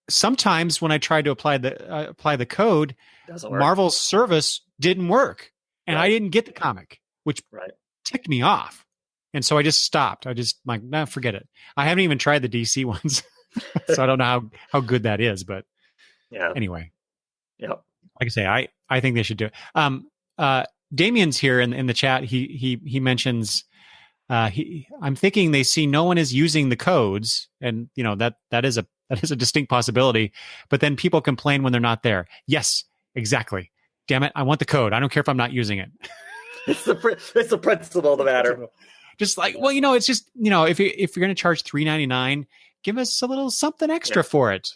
Speaker 1: Sometimes when I tried to apply the code, Marvel's service didn't work, and I didn't get the comic, which ticked me off. And so I just stopped. I just forget it. I haven't even tried the DC ones, so I don't know how good that is. But anyway, like I say, I think they should do it. Damien's here in the chat. He mentions I'm thinking they see no one is using the codes, and that is a distinct possibility. But then people complain when they're not there. Yes, exactly. Damn it! I want the code. I don't care if I'm not using it.
Speaker 2: It's the principle of the matter.
Speaker 1: Just like, it's just if you're going to charge $3.99, give us a little something extra for it.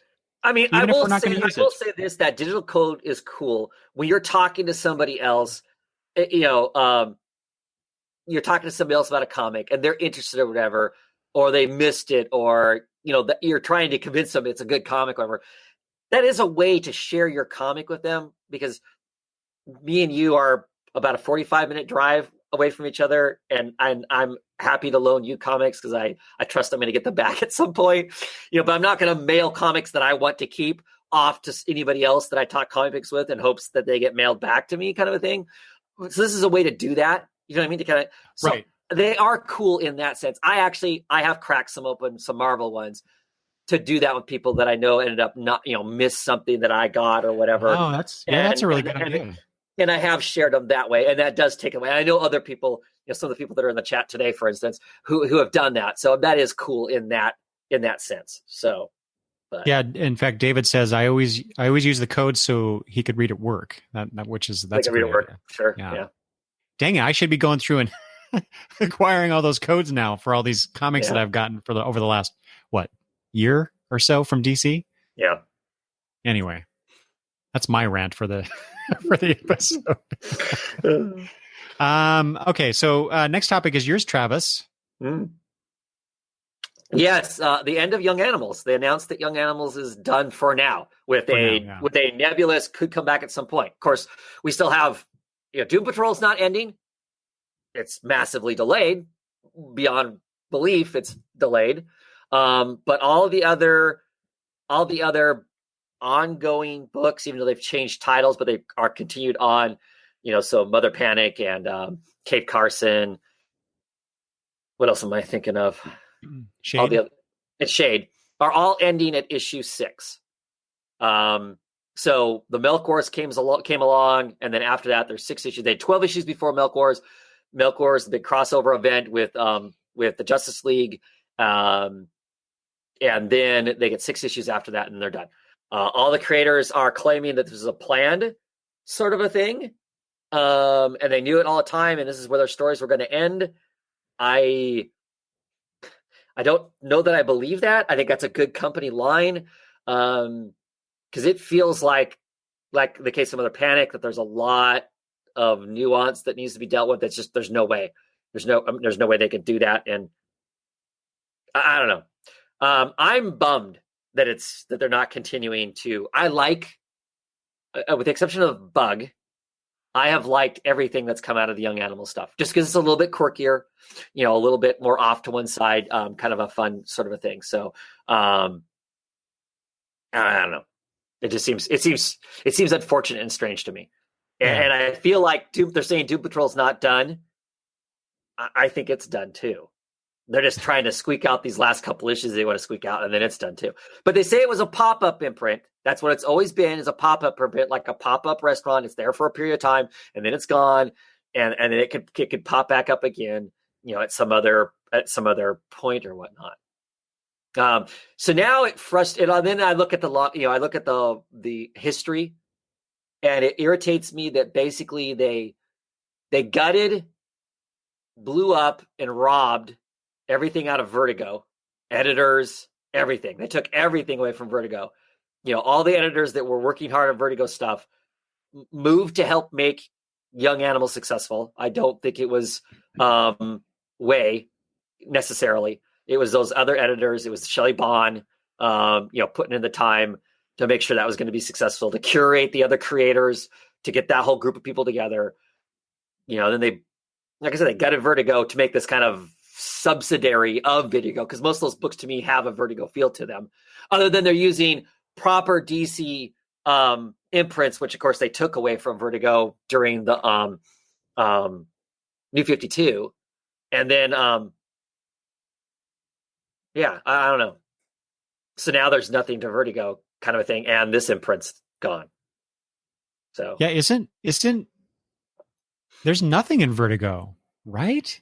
Speaker 2: I mean, I will say this: that digital code is cool when you're talking to somebody else. You're talking to somebody else about a comic, and they're interested or whatever, or they missed it, or that you're trying to convince them it's a good comic, or whatever. That is a way to share your comic with them, because me and you are about a 45-minute drive away from each other, and I'm happy to loan you comics because I trust I'm going to get them back at some point. But I'm not going to mail comics that I want to keep off to anybody else that I talk comic books with in hopes that they get mailed back to me, kind of a thing. So this is a way to do that. You know what I mean? To kind of They are cool in that sense. I have cracked some Marvel ones to do that with people that I know ended up not missed something that I got or whatever.
Speaker 1: Oh, that's a really good idea.
Speaker 2: And I have shared them that way, and that does take away. I know other people, some of the people that are in the chat today, for instance, who have done that. So that is cool in that sense. So,
Speaker 1: yeah. In fact, David says I always use the code so he could read at work. That's a great idea.
Speaker 2: Sure. Yeah.
Speaker 1: Dang it! I should be going through and acquiring all those codes now for all these comics that I've gotten over the last year or so from DC.
Speaker 2: Yeah.
Speaker 1: Anyway, that's my rant for the episode. Okay, so next topic is yours, Travis.
Speaker 2: Yes, the end of Young Animals. They announced that Young Animals is done for now with a Nebulous, could come back at some point. Of course, we still have Doom Patrol's not ending. It's massively delayed beyond belief. It's delayed. But all the other ongoing books, even though they've changed titles, but they are continued on, so Mother Panic and Kate Carson. What else am I thinking of?
Speaker 1: Shade.
Speaker 2: Shade are all ending at issue 6. So the Milk Wars came along, and then after that, there's 6 issues. They had 12 issues before Milk Wars. Milk Wars, the big crossover event with the Justice League, and then they get 6 issues after that, and they're done. All the creators are claiming that this is a planned sort of a thing, and they knew it all the time, and this is where their stories were going to end. I don't know that I believe that. I think that's a good company line, because it feels like the case of Mother Panic, that there's a lot of nuance that needs to be dealt with. That's just there's no way. There's no way they could do that. And I don't know. I'm bummed that they're not continuing to. I like, with the exception of Bug, I have liked everything that's come out of the Young Animal stuff, just because it's a little bit quirkier, a little bit more off to one side, kind of a fun sort of a thing. So I don't know. It seems unfortunate and strange to me. Yeah. And I feel like they're saying Doom Patrol's not done. I think it's done too. They're just trying to squeak out these last couple issues they want to squeak out, and then it's done too. But they say it was a pop-up imprint. That's what it's always been, is a pop-up imprint, like a pop-up restaurant. It's there for a period of time, and then it's gone, and then it could pop back up again, at some other point or whatnot. So now it frustrates. And then I look at I look at the history, and it irritates me that basically they gutted, blew up, and robbed everything out of Vertigo, editors, everything. They took everything away from Vertigo. All the editors that were working hard on Vertigo stuff moved to help make Young Animal successful. I don't think it was Way necessarily. It was those other editors. It was Shelley Bond, putting in the time to make sure that was going to be successful, to curate the other creators, to get that whole group of people together. Then they, like I said, they gutted Vertigo to make this kind of subsidiary of Vertigo, because most of those books to me have a Vertigo feel to them, other than they're using proper DC imprints, which of course they took away from Vertigo during the New 52. And then I don't know. So now there's nothing to Vertigo kind of a thing, and this imprint's gone. So
Speaker 1: yeah, isn't there's nothing in Vertigo, right?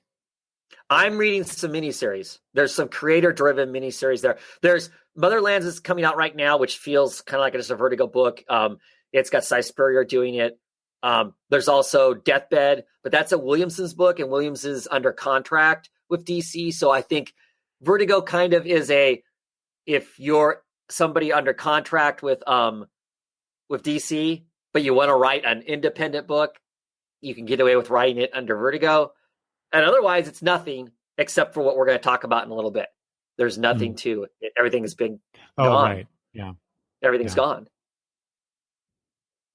Speaker 2: I'm reading some miniseries. There's some creator-driven miniseries there. There's Motherlands is coming out right now, which feels kind of like just a Vertigo book. It's got Cy Spurrier doing it. There's also Deathbed, but that's a Williamson's book, and Williams is under contract with DC. So I think Vertigo kind of is if you're somebody under contract with DC, but you want to write an independent book, you can get away with writing it under Vertigo. And otherwise, it's nothing except for what we're going to talk about in a little bit. There's nothing to it. Everything has been gone.
Speaker 1: Right. Yeah.
Speaker 2: Everything's gone.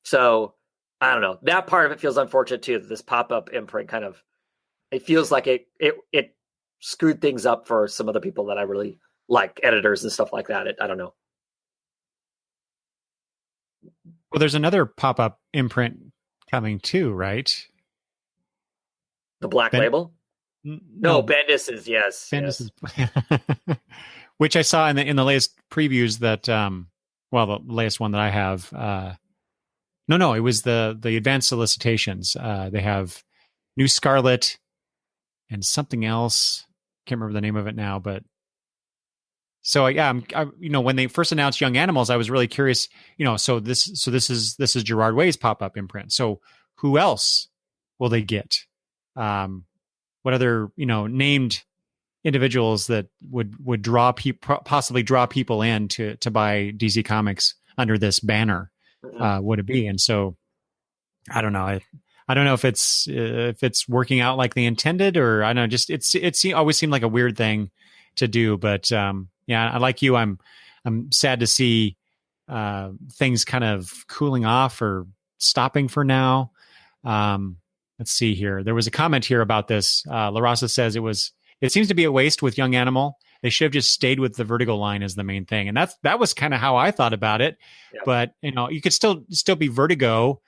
Speaker 2: So, I don't know. That part of it feels unfortunate, too, that this pop-up imprint kind of, it feels like it screwed things up for some other people that I really like, editors and stuff like that. I don't know.
Speaker 1: Well, there's another pop-up imprint coming too, right?
Speaker 2: The Black Label? No, Bendis is, yes.
Speaker 1: Bendis is, which I saw in the latest previews that, the latest one that I have. No, it was the advanced solicitations. They have New Scarlet and something else. Can't remember the name of it now, but so yeah, when they first announced Young Animals, I was really curious. So this is Gerard Way's pop-up imprint. So who else will they get? What other named individuals that would possibly draw people in to buy DC Comics under this banner would it be? And so I don't know. I don't know if it's working out like they intended, or I don't know. Just it always seemed like a weird thing to do. But yeah, I like you. I'm sad to see things kind of cooling off or stopping for now. Let's see here. There was a comment here about this. LaRosa says it seems to be a waste with Young Animal. They should have just stayed with the Vertigo line as the main thing. And that was kind of how I thought about it. Yeah. But, you could still be Vertigo,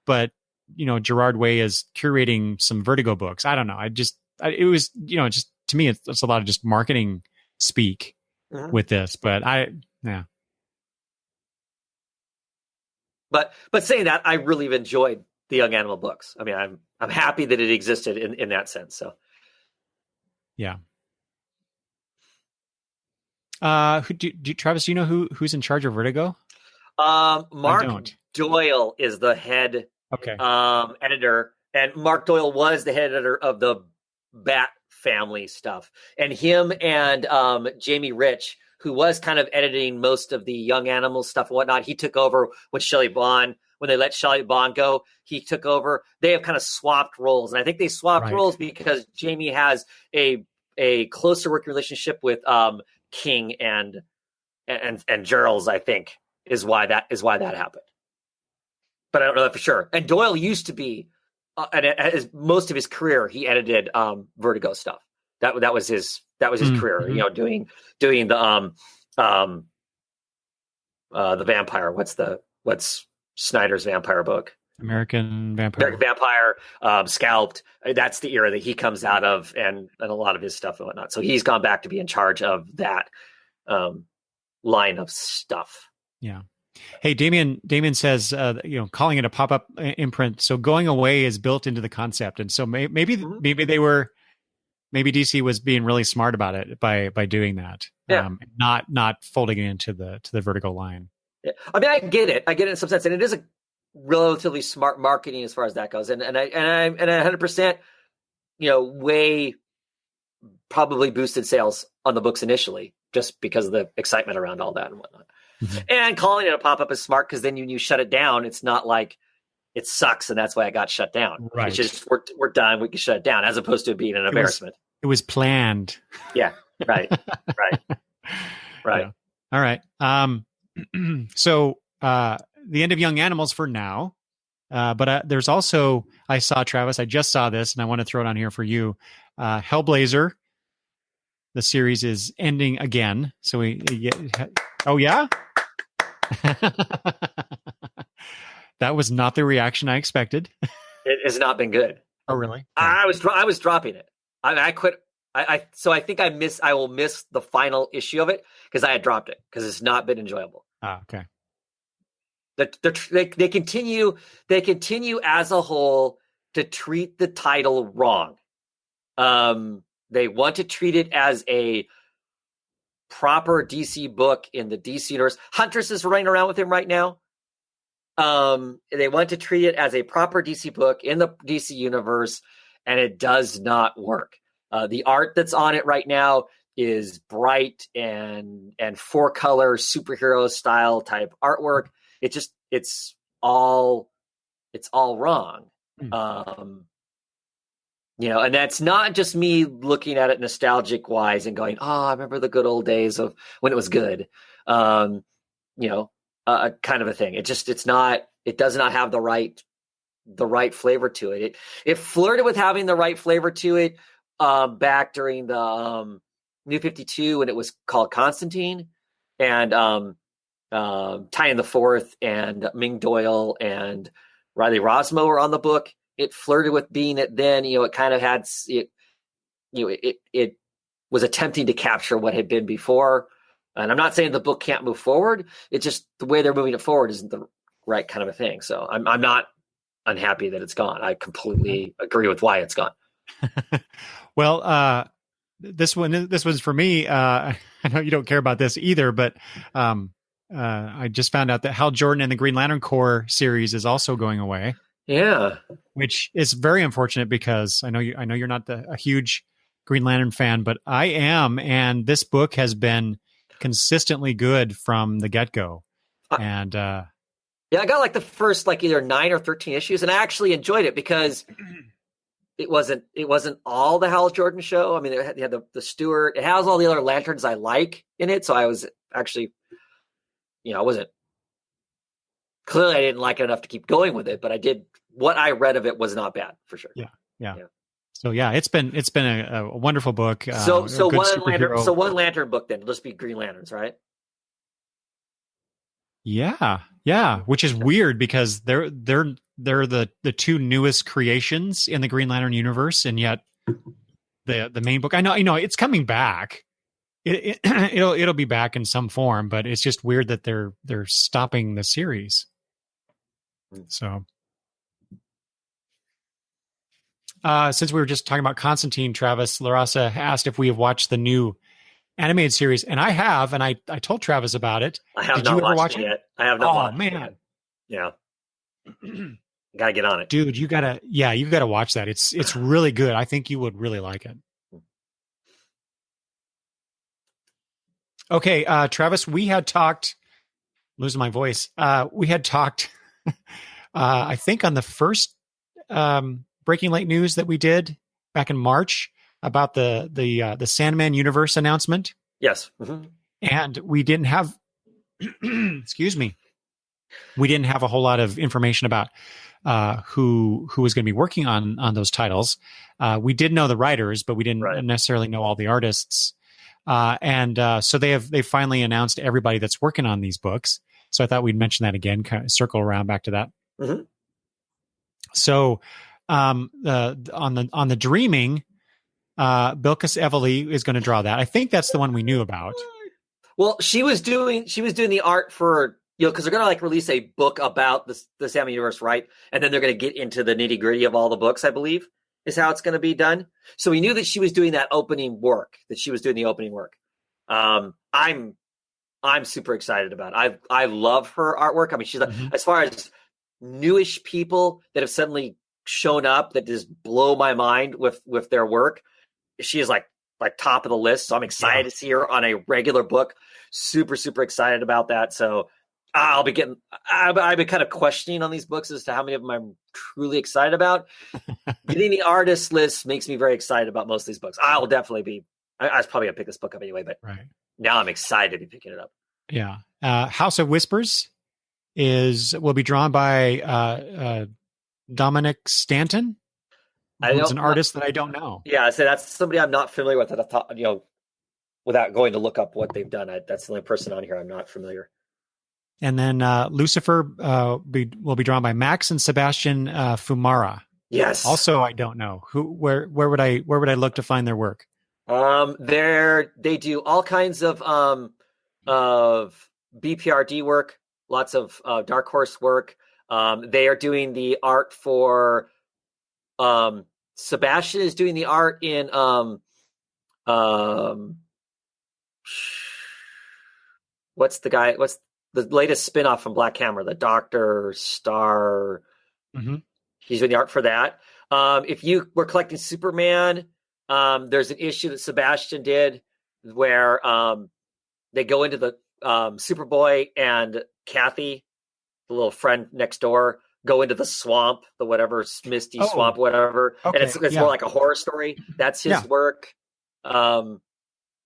Speaker 1: but, Gerard Way is curating some Vertigo books. I don't know. It was, just to me, it's a lot of just marketing speak with this, but yeah.
Speaker 2: But saying that, I really have enjoyed the Young Animal books. I mean, I'm happy that it existed in that sense. So,
Speaker 1: yeah. Travis, do you know who's in charge of Vertigo?
Speaker 2: Mark Doyle is the head editor, and Mark Doyle was the head editor of the Bat Family stuff, and him and Jamie Rich, who was kind of editing most of the Young Animal stuff and whatnot, he took over when Shelley Bond when they let Shelley Bond go, he took over. They have kind of swapped roles, and I think they swapped roles because Jamie has a closer working relationship with King and Giles, I think, is why that happened. But I don't know that for sure. And Doyle used to be, most of his career, he edited Vertigo stuff. That was his career. You know, doing the vampire. What's Snyder's vampire book?
Speaker 1: American Vampire,
Speaker 2: Scalped. That's the era that he comes out of, and a lot of his stuff and whatnot. So he's gone back to be in charge of that line of stuff.
Speaker 1: Yeah. Hey, Damien says, calling it a pop-up imprint. So going away is built into the concept, and so maybe DC was being really smart about it by doing that.
Speaker 2: Yeah.
Speaker 1: Not folding it into the Vertigo line.
Speaker 2: Yeah. I mean, I get it in some sense, and it is a relatively smart marketing as far as that goes, and I 100%, way probably boosted sales on the books initially just because of the excitement around all that and whatnot. Mm-hmm. And calling it a pop-up is smart because then you shut it down. It's not like it sucks and that's why it got shut down.
Speaker 1: Right.
Speaker 2: It's just we're done. We can shut it down as opposed to it being an embarrassment.
Speaker 1: It was planned.
Speaker 2: Yeah. Right. Right.
Speaker 1: Yeah. All right. So the end of Young Animals for now. But there's also, I saw, Travis, I just saw this and I want to throw it on here for you. Hellblazer, the series is ending again. So oh yeah? That was not the reaction I expected.
Speaker 2: It has not been good.
Speaker 1: Oh, really?
Speaker 2: I was dropping it. I quit. So I think I will miss the final issue of it because I had dropped it because it's not been enjoyable.
Speaker 1: Okay.
Speaker 2: They continue as a whole to treat the title wrong. They want to treat it as a proper DC book in the DC universe. Huntress is running around with him right now. They want to treat it as a proper DC book in the DC universe, and it does not work. The art that's on it right now is bright and 4-color superhero style type artwork. It's all wrong. And that's not just me looking at it nostalgic wise and going, oh, I remember the good old days of when it was good. Kind of a thing. It does not have the right flavor to it. It flirted with having the right flavor to it back during the New 52 when it was called Constantine, and Ty and the Fourth and Ming Doyle and Riley Rosmo were on the book. It flirted with being it then. It kind of had it. It was attempting to capture what had been before. And I'm not saying the book can't move forward. It's just the way they're moving it forward isn't the right kind of a thing. So I'm not unhappy that it's gone. I completely agree with why it's gone.
Speaker 1: Well, this one's for me. I know you don't care about this either, but I just found out that Hal Jordan and the Green Lantern Corps series is also going away.
Speaker 2: Yeah,
Speaker 1: which is very unfortunate because I know you're not a huge Green Lantern fan, but I am, and this book has been consistently good from the get-go. And I
Speaker 2: got like the first either 9 or 13 issues, and I actually enjoyed it because it wasn't all the Hal Jordan show. I mean, it had the Stewart. It has all the other lanterns I like in it, so I was actually, I wasn't. Clearly, I didn't like it enough to keep going with it, but I did. What I read of it was not bad for sure.
Speaker 1: Yeah. So yeah, it's been a wonderful book.
Speaker 2: So one lantern book then. It'll just be Green Lanterns, right?
Speaker 1: Yeah. Which is weird because they're the two newest creations in the Green Lantern universe, and yet the main book. I know it's coming back. It'll be back in some form, but it's just weird that they're stopping the series. So, since we were just talking about Constantine, Travis Larasa asked if we have watched the new animated series, and I have, and I told Travis about it.
Speaker 2: I have not watched it yet. I have not watched
Speaker 1: it.
Speaker 2: Oh man, yeah, gotta get on it,
Speaker 1: dude. You gotta watch that. It's really good. I think you would really like it. Okay, Travis, we had talked. Losing my voice. We had talked I think on the first Breaking Late News that we did back in March about the Sandman universe announcement.
Speaker 2: Yes.
Speaker 1: And we didn't have, excuse me, we didn't have a whole lot of information about who was going to be working on those titles. We did know the writers, but we didn't necessarily know all the artists. So they finally announced everybody that's working on these books. So I thought we'd mention that again, kind of circle around back to that.
Speaker 2: Mm-hmm.
Speaker 1: So on the Dreaming, Bilquis Evely is going to draw that. I think that's the one we knew about.
Speaker 2: Well, she was doing the art for, because they're going to release a book about the Sandman universe, right? And then they're going to get into the nitty gritty of all the books, I believe, is how it's going to be done. So we knew that she was doing that opening work, I'm super excited about it. I love her artwork. I mean, she's as far as newish people that have suddenly shown up that just blow my mind with their work. She is like top of the list. So I'm excited to see her on a regular book. Super, super excited about that. So I've been kind of questioning on these books as to how many of them I'm truly excited about. Getting the artist list makes me very excited about most of these books. I'll definitely be, I was probably gonna pick this book up anyway, but now I'm excited to be picking it up.
Speaker 1: Yeah. House of Whispers will be drawn by Dominic Stanton, who's an artist that I don't know.
Speaker 2: Yeah, so that's somebody I'm not familiar with. That I thought, without going to look up what they've done, that's the only person on here I'm not familiar.
Speaker 1: And then Lucifer will be drawn by Max and Sebastian Fumara.
Speaker 2: Yes.
Speaker 1: Also, I don't know where would I look to find their work?
Speaker 2: They do all kinds of BPRD work, lots of Dark Horse work. They are doing the art for. Sebastian is doing the art in what's the latest spinoff from Black Hammer, the Doctor Star.
Speaker 1: Mm-hmm.
Speaker 2: He's doing the art for that. If you were collecting Superman, there's an issue that Sebastian did where they go into the Superboy and Kathy, the little friend next door, go into the swamp, the whatever misty swamp, whatever, and it's more like a horror story. That's his work. They'll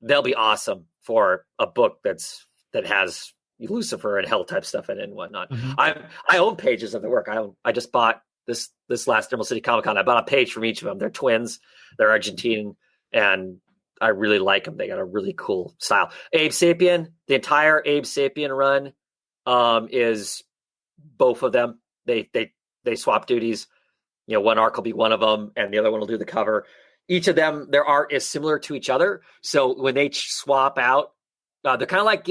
Speaker 2: be awesome for a book that has Lucifer and hell type stuff in it and whatnot. Mm-hmm. I own pages of the work. I just bought this last Emerald City Comic Con. I bought a page from each of them. They're twins. They're Argentine, and I really like them. They got a really cool style. Abe Sapien, the entire Abe Sapien run is both of them. They swap duties. One arc will be one of them, and the other one will do the cover. Each of them, their art is similar to each other. So when they swap out, they're kind of like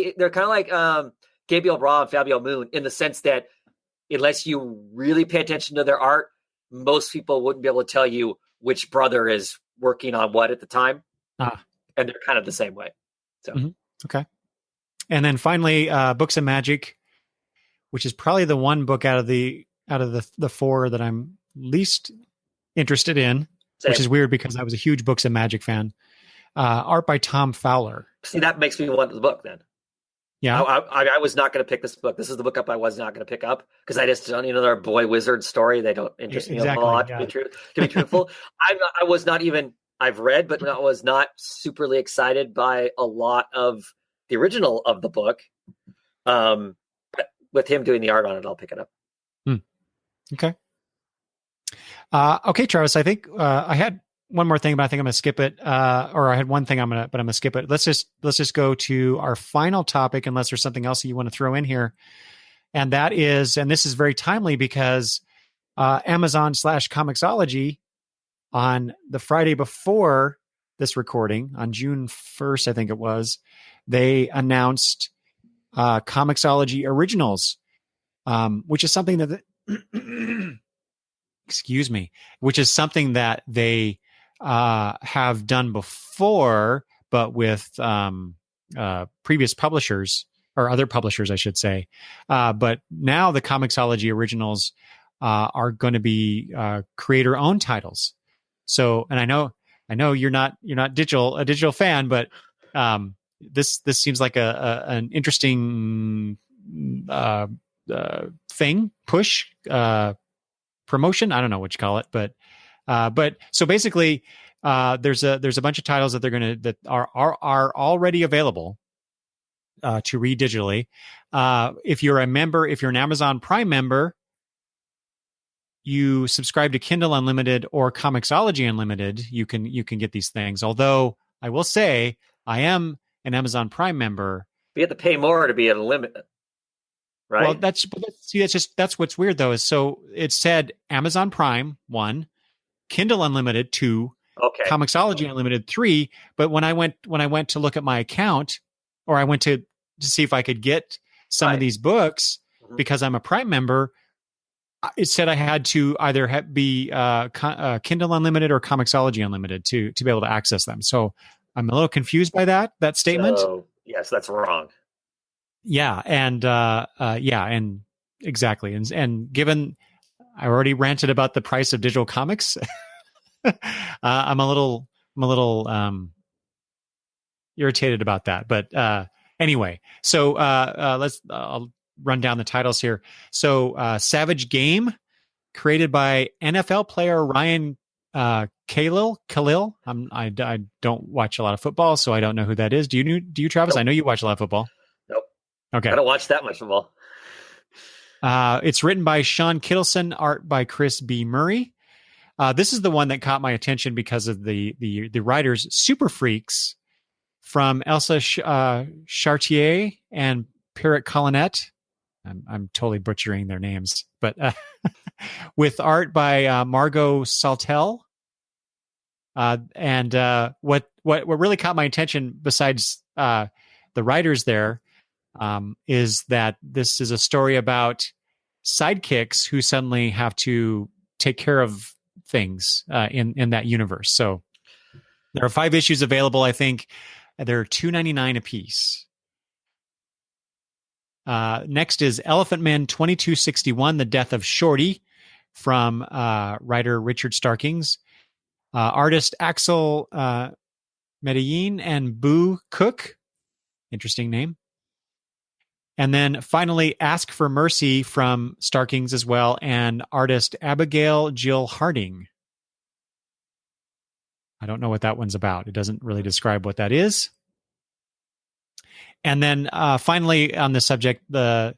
Speaker 2: Gabriel Bra and Fabio Moon in the sense that unless you really pay attention to their art, most people wouldn't be able to tell you which brother is working on what at the time. And they're kind of the same way. So
Speaker 1: okay. And then finally, Books of Magic, which is probably the one book out of the four that I'm least interested in. Same. Which is weird because I was a huge Books of Magic fan. Art by Tom Fowler.
Speaker 2: See, that makes me want the book then.
Speaker 1: Yeah.
Speaker 2: I was not going to pick this book. This is the book up I was not going to pick up because I just don't, another boy wizard story. They don't interest me a lot, to be truthful. I was not even, I've read, but I was not superly excited by a lot of the original of the book. But with him doing the art on it, I'll pick it up.
Speaker 1: Okay. Okay, Travis, I think I had one more thing, but I think I'm going to skip it. Or I had one thing but I'm going to skip it. Let's just go to our final topic, unless there's something else that you want to throw in here. And that is, and this is very timely because Amazon /Comixology on the Friday before this recording, on June 1st, I think it was, they announced Comixology Originals, which is something that excuse me, which is something that they have done before, but with previous publishers or other publishers, I should say. But now the Comixology Originals are going to be creator-owned titles. So, and I know you're not a digital fan, but this seems like an interesting thing, push, promotion. I don't know what you call it, but so basically, there's a bunch of titles that that are already available to read digitally. If you're an Amazon Prime member, you subscribe to Kindle Unlimited or Comixology Unlimited, you can get these things. Although I will say I am an Amazon Prime member.
Speaker 2: You have to pay more to be unlimited, right?
Speaker 1: Well, that's what's weird though. Is so it said Amazon Prime 1, Kindle Unlimited 2,
Speaker 2: okay,
Speaker 1: Comixology Unlimited 3. But when I went to look at my account, or I went to see if I could get some of these books because I'm a Prime member, it said I had to either be Kindle Unlimited or Comixology Unlimited to be able to access them. So I'm a little confused by that statement.
Speaker 2: So, yes, that's wrong.
Speaker 1: Yeah, and and exactly, and given I already ranted about the price of digital comics, I'm a little irritated about that. But anyway, so I'll run down the titles here. So Savage Game, created by NFL player Ryan Khalil. I don't watch a lot of football, so I don't know who that is. Do you, Travis?
Speaker 2: Nope.
Speaker 1: I know you watch a lot of football.
Speaker 2: Nope.
Speaker 1: Okay.
Speaker 2: I don't watch that much football.
Speaker 1: It's written by Sean Kittleson, art by Chris B. Murray. This is the one that caught my attention because of the writers, Super Freaks, from Elsa Chartier and Pierrot Collinet. I'm totally butchering their names, but with art by Margot Saltel. And what really caught my attention, besides the writers there, is that this is a story about sidekicks who suddenly have to take care of things in that universe. So there are 5 issues available, I think. They're $2.99 a piece. Next is Elephant Man 2261, The Death of Shorty, from writer Richard Starkings. Artist Axel Medellin and Boo Cook. Interesting name. And then finally, Ask for Mercy from Starkings as well, and artist Abigail Jill Harding. I don't know what that one's about. It doesn't really describe what that is. And then finally, on the subject, the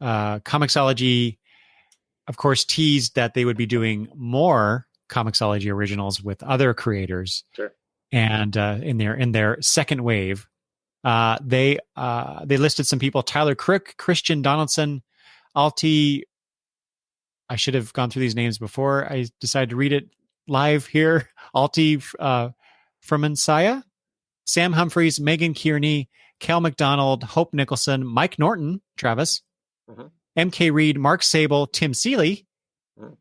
Speaker 1: Comixology, of course, teased that they would be doing more Comixology originals with other creators.
Speaker 2: Sure. And
Speaker 1: in their second wave, they listed some people: Tyler Crook, Christian Donaldson, Alti. I should have gone through these names before I decided to read it live here. Alti Fermansaya, Sam Humphreys, Megan Kearney, Cal McDonald, Hope Nicholson, Mike Norton, Travis, M.K. Reed, Mark Sable, Tim Seeley,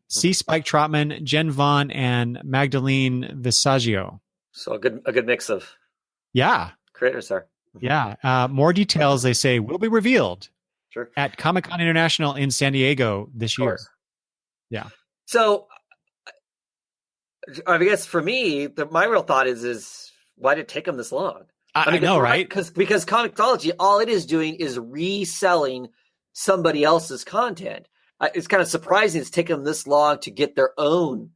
Speaker 1: C. Spike Trotman, Jen Vaughn, and Magdalene Visaggio.
Speaker 2: So a good mix of creators there.
Speaker 1: Yeah. More details, they say, will be revealed at Comic-Con International in San Diego this year. Yeah.
Speaker 2: So I guess for me, my real thought is why did it take them this long?
Speaker 1: I know, right?
Speaker 2: Because Comixology, all it is doing is reselling somebody else's content. It's kind of surprising it's taken them this long to get their own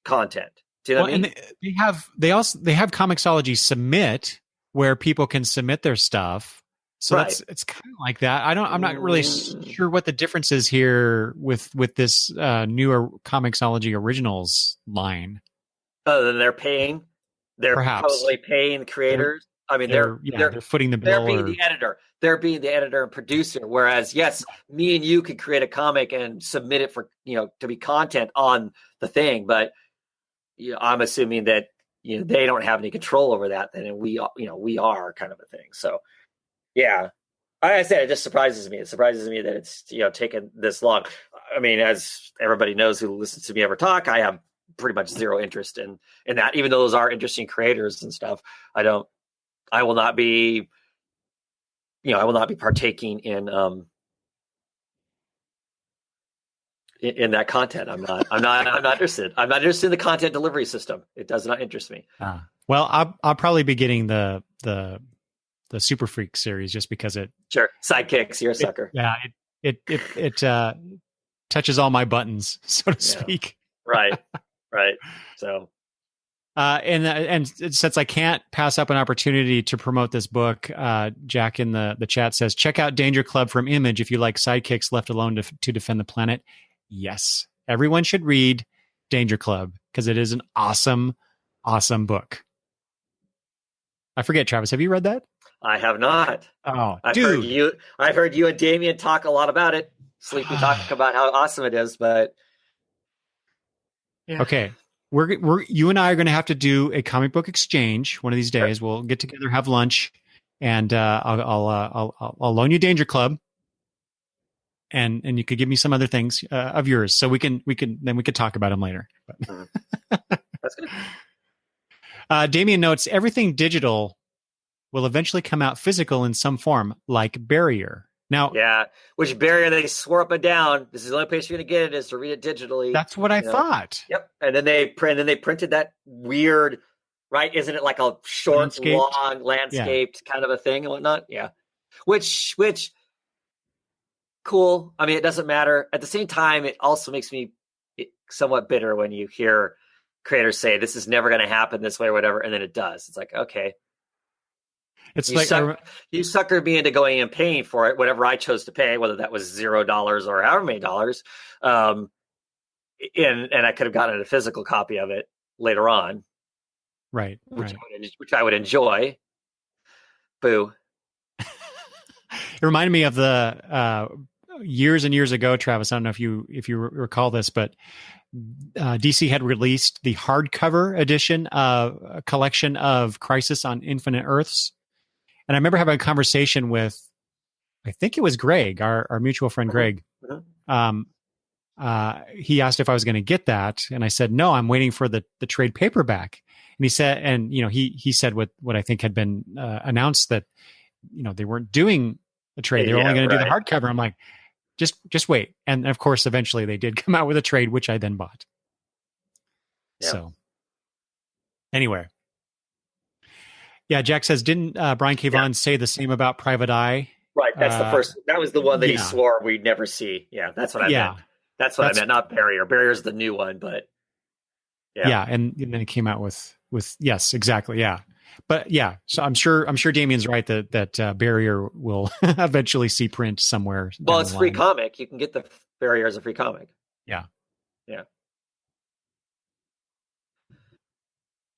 Speaker 2: content. Do you know what I mean?
Speaker 1: And they have Comixology Submit, where people can submit their stuff. So it's kind of like that. I'm not really sure what the difference is here with this newer Comixology Originals line.
Speaker 2: Other than they're paying. They're probably paying creators. They're
Speaker 1: footing the bill.
Speaker 2: They're being the editor. They're being the editor and producer. Whereas, yes, me and you could create a comic and submit it for to be content on the thing, but I'm assuming that they don't have any control over that. Then we are kind of a thing. So yeah, like I said, it just surprises me. It surprises me that it's taken this long. I mean, as everybody knows who listens to me ever talk, I have pretty much zero interest in that, even though those are interesting creators and stuff. I will not be partaking in that content. I'm not interested. I'm not interested in the content delivery system. It does not interest me.
Speaker 1: Well, I'll probably be getting the Super Freak series just because it.
Speaker 2: Sure. Sidekicks. You're a sucker.
Speaker 1: it touches all my buttons, so to speak.
Speaker 2: Right. So,
Speaker 1: and since I can't pass up an opportunity to promote this book, Jack in the chat says, check out Danger Club from Image if you like sidekicks left alone to defend the planet. Yes, everyone should read Danger Club because it is an awesome book. I forget, Travis, have you read that?
Speaker 2: I have not.
Speaker 1: Oh,
Speaker 2: I've
Speaker 1: dude.
Speaker 2: heard you and Damien talk a lot about it. Sleepy talk about how awesome it is, but
Speaker 1: yeah. Okay. You and I are going to have to do a comic book exchange one of these days. Sure. We'll get together, have lunch, and I'll loan you Danger Club, and you could give me some other things of yours, so we could talk about them later.
Speaker 2: That's good.
Speaker 1: Damien notes everything digital will eventually come out physical in some form, like Barrier. Now,
Speaker 2: yeah, which Barrier they swore up and down. This is the only place you're going to get it is to read it digitally.
Speaker 1: That's what I thought.
Speaker 2: Yep, and then they printed that weird, right? Isn't it like a short, long, landscaped kind of a thing and whatnot? Yeah, which cool. I mean, it doesn't matter. At the same time, it also makes me somewhat bitter when you hear creators say this is never going to happen this way or whatever, and then it does. It's like, okay.
Speaker 1: It's
Speaker 2: you suckered me into going and paying for it, whatever I chose to pay, whether that was $0 or however many dollars. And I could have gotten a physical copy of it later on.
Speaker 1: Right.
Speaker 2: Which I would enjoy. Boo.
Speaker 1: It reminded me of the years and years ago, Travis. I don't know if you recall this, but DC had released the hardcover edition of a collection of Crisis on Infinite Earths. And I remember having a conversation with, I think it was Greg, our mutual friend Greg. He asked if I was going to get that, and I said no. I'm waiting for the trade paperback. And he said, and he said what I think had been announced, that they weren't doing a trade; they were only going to do the hardcover. I'm like, just wait. And of course, eventually they did come out with a trade, which I then bought. Yeah. So anyway. Yeah, Jack says, didn't Brian K. Vaughan say the same about Private Eye?
Speaker 2: Right, that's the first. That was the one that he swore we'd never see. Yeah, that's what I meant. That's what I meant, not Barrier. Barrier's the new one, but
Speaker 1: yeah, and then it came out with yes, exactly, yeah. But yeah, so I'm sure Damien's right that Barrier will eventually see print somewhere.
Speaker 2: Well, it's free comic. You can get the Barrier as a free comic.
Speaker 1: Yeah.
Speaker 2: Yep.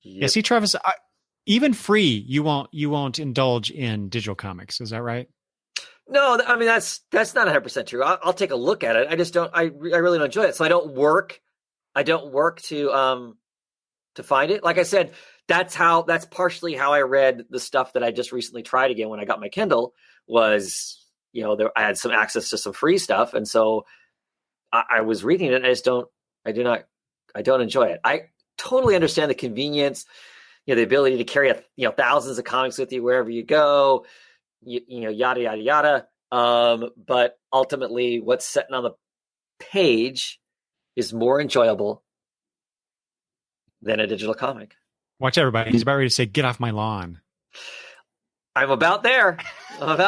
Speaker 1: Yeah. See, Travis. Even free, you won't indulge in digital comics. Is that right?
Speaker 2: No, I mean that's not 100% true. I'll take a look at it. I just don't. I really don't enjoy it. So I don't work to find it. Like I said, that's partially how I read the stuff that I just recently tried again when I got my Kindle. Was I had some access to some free stuff, and so I was reading it. And I don't enjoy it. I totally understand the convenience. The ability to carry thousands of comics with you wherever you go, yada yada yada. But ultimately, what's sitting on the page is more enjoyable than a digital comic.
Speaker 1: Watch everybody! He's about ready to say, "Get off my lawn."
Speaker 2: I'm about there. He's
Speaker 1: going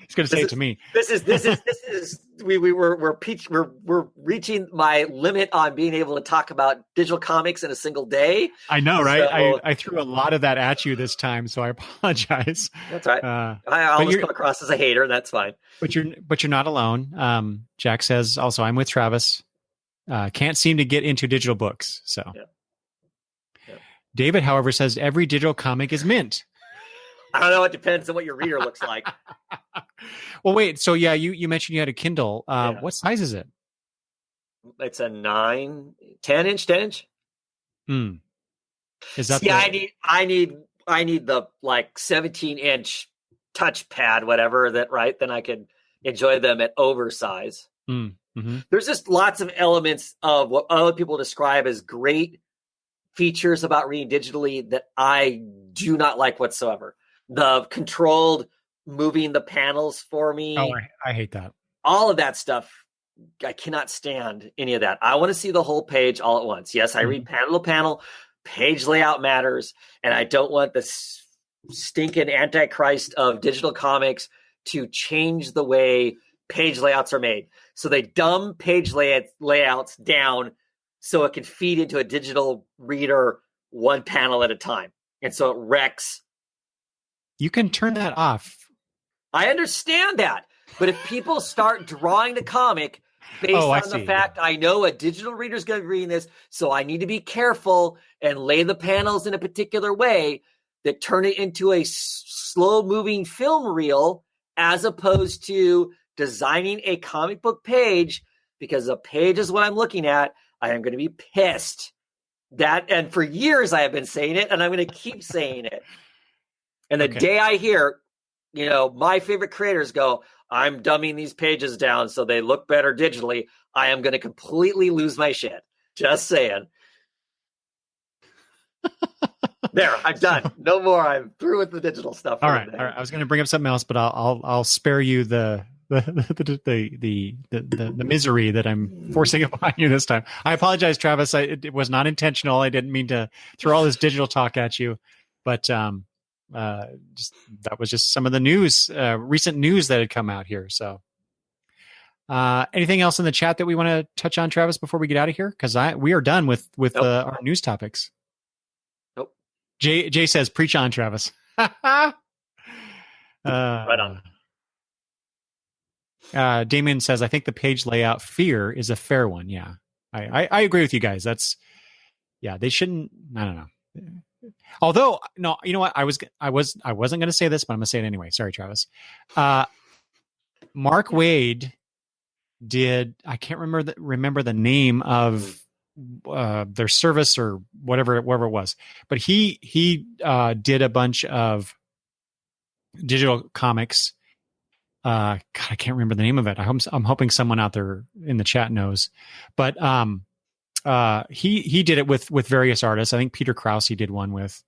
Speaker 1: to say it to me.
Speaker 2: This is we're reaching my limit on being able to talk about digital comics in a single day.
Speaker 1: I know, right? So, I threw a lot of that at you this time, so I apologize.
Speaker 2: That's right. I always come across as a hater. That's fine.
Speaker 1: But you're not alone. Jack says also, I'm with Travis. Can't seem to get into digital books. So, yeah. David, however, says every digital comic is mint.
Speaker 2: I don't know. It depends on what your reader looks like.
Speaker 1: Well, wait. So yeah, you mentioned you had a Kindle. What size is it?
Speaker 2: It's a 10 inch.
Speaker 1: Is that?
Speaker 2: Yeah, I need the 17-inch touchpad, whatever that. Right, then I can enjoy them at oversize.
Speaker 1: Mm-hmm.
Speaker 2: There's just lots of elements of what other people describe as great features about reading digitally that I do not like whatsoever. The controlled moving the panels for me.
Speaker 1: Oh, I hate that.
Speaker 2: All of that stuff. I cannot stand any of that. I want to see the whole page all at once. Yes, I read panel to panel. Page layout matters. And I don't want the stinking antichrist of digital comics to change the way page layouts are made. So they dumb page layouts down so it can feed into a digital reader one panel at a time. And so it wrecks.
Speaker 1: You can turn that off.
Speaker 2: I understand that. But if people start drawing the comic based on the fact I know a digital reader is going to be reading this, so I need to be careful and lay the panels in a particular way that turn it into a slow-moving film reel as opposed to designing a comic book page, because a page is what I'm looking at, I am going to be pissed. And for years I have been saying it, and I'm going to keep saying it. And the day I hear, my favorite creators go, I'm dumbing these pages down so they look better digitally, I am going to completely lose my shit. Just saying. There, I'm done. No more. I'm through with the digital stuff.
Speaker 1: All right. I was going to bring up something else, but I'll spare you the misery that I'm forcing upon you this time. I apologize, Travis. It was not intentional. I didn't mean to throw all this digital talk at you, but that was just some of the news, recent news that had come out here. So, anything else in the chat that we want to touch on, Travis, before we get out of here? Because we are done with our news topics.
Speaker 2: Nope.
Speaker 1: Jay says, "Preach on, Travis." Right
Speaker 2: on.
Speaker 1: Damien says, I think the page layout fear is a fair one. Yeah, I agree with you guys. They shouldn't. I don't know. Although, no, you know what? I wasn't going to say this, but I'm going to say it anyway. Sorry, Travis. Mark Waid did. I can't remember the name of their service or whatever it was, but he did a bunch of digital comics. God, I can't remember the name of it. I'm hoping someone out there in the chat knows, but he did it with various artists. I think Peter Krause he did one with,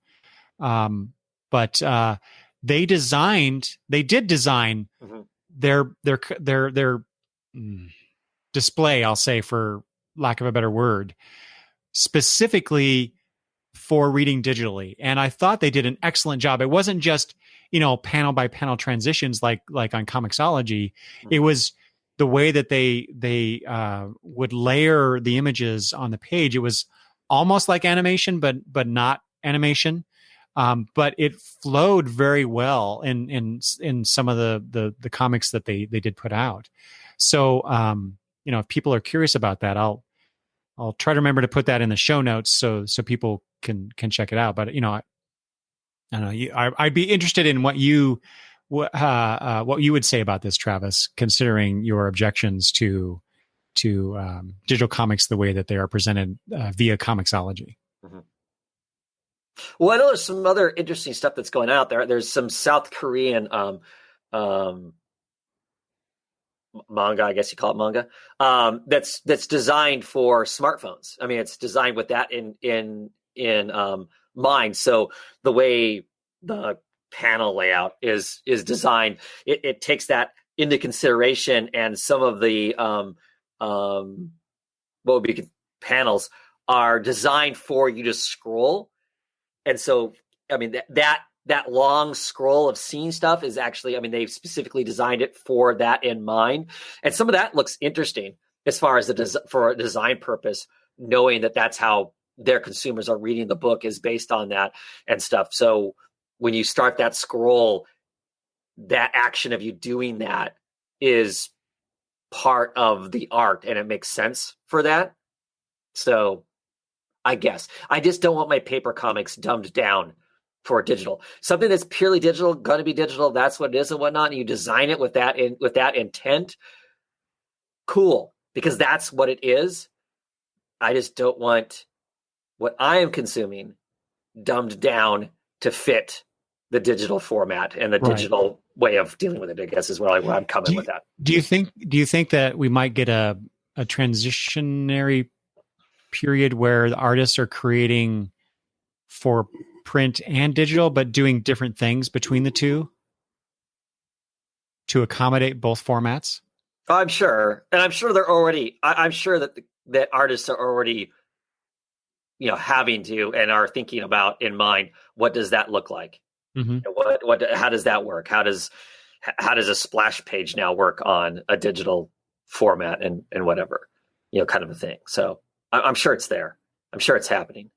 Speaker 1: but they did design their display, I'll say, for lack of a better word, specifically for reading digitally. And I thought they did an excellent job. It wasn't just, panel by panel transitions like on Comixology. It was the way that they would layer the images on the page. It was almost like animation, but not animation. But it flowed very well in some of the comics that they did put out. So if people are curious about that, I'll try to remember to put that in the show notes so people can check it out. But I don't know. I'd be interested in what you would say about this, Travis, considering your objections to digital comics the way that they are presented via Comixology.
Speaker 2: Mm-hmm. Well, I know there's some other interesting stuff that's going out there. There's some South Korean manga, I guess you call it manga, that's designed for smartphones. I mean, it's designed with that in mind. So the way the panel layout is designed, it takes that into consideration, and some of the what would be panels are designed for you to scroll. And so, I mean, that long scroll of scene stuff is actually, I mean, they've specifically designed it for that in mind. And some of that looks interesting as far as for a design purpose, knowing that that's how their consumers are reading the book is based on that and stuff. So when you start that scroll, that action of you doing that is part of the art, and it makes sense for that. So I guess I just don't want my paper comics dumbed down for digital. Something that's purely digital, going to be digital. That's what it is and whatnot. And you design it with that intent. Cool, because that's what it is. I just don't want what I am consuming dumbed down to fit the digital format and the digital way of dealing with it, I guess, is where I'm coming with that.
Speaker 1: Do you think that we might get a transitionary period where the artists are creating for print and digital, but doing different things between the two to accommodate both formats?
Speaker 2: I'm sure. And I'm sure they're already, I'm sure that artists are already, having to and are thinking about in mind, what does that look like?
Speaker 1: Mm-hmm.
Speaker 2: How does that work? How does how does a splash page now work on a digital format and whatever, kind of a thing. So I'm sure it's there. I'm sure it's happening.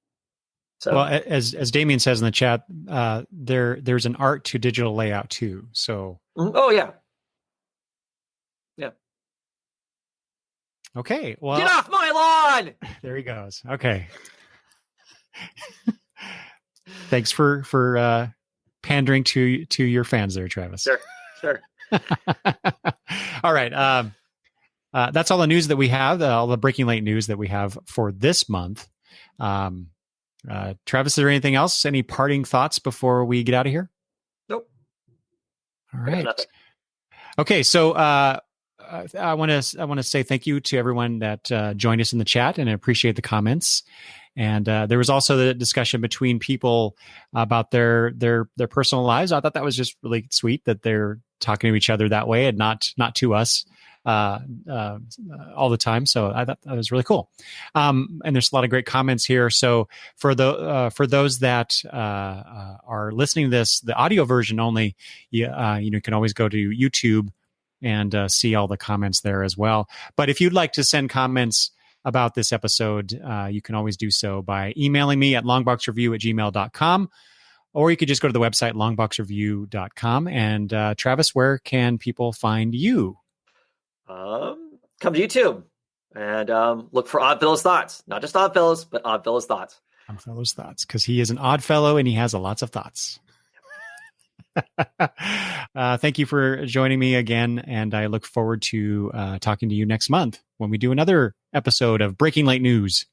Speaker 2: So,
Speaker 1: well, as Damien says in the chat, there's an art to digital layout too. So,
Speaker 2: oh yeah, yeah.
Speaker 1: Okay, well,
Speaker 2: get off my lawn.
Speaker 1: There he goes. Okay, thanks for pandering to your fans there, Travis.
Speaker 2: Sure.
Speaker 1: All right, that's all the news that we have. All the Breaking Late news that we have for this month. Travis, is there anything else? Any parting thoughts before we get out of here?
Speaker 2: Nope.
Speaker 1: All right. Okay, so I want to say thank you to everyone that joined us in the chat, and I appreciate the comments. And there was also the discussion between people about their personal lives. I thought that was just really sweet that they're talking to each other that way and not to us all the time. So I thought that was really cool. And there's a lot of great comments here. So for those that are listening to this, the audio version only, you can always go to YouTube and see all the comments there as well. But if you'd like to send comments about this episode, you can always do so by emailing me at longboxreview@gmail.com, or you could just go to the website longboxreview.com. And Travis, where can people find you?
Speaker 2: Come to YouTube and look for Oddfellows Thoughts. Not just Oddfellows, but Oddfellows Thoughts.
Speaker 1: Oddfellows Thoughts, because he is an odd fellow and he has lots of thoughts. Thank you for joining me again, and I look forward to talking to you next month when we do another episode of Breaking Late News.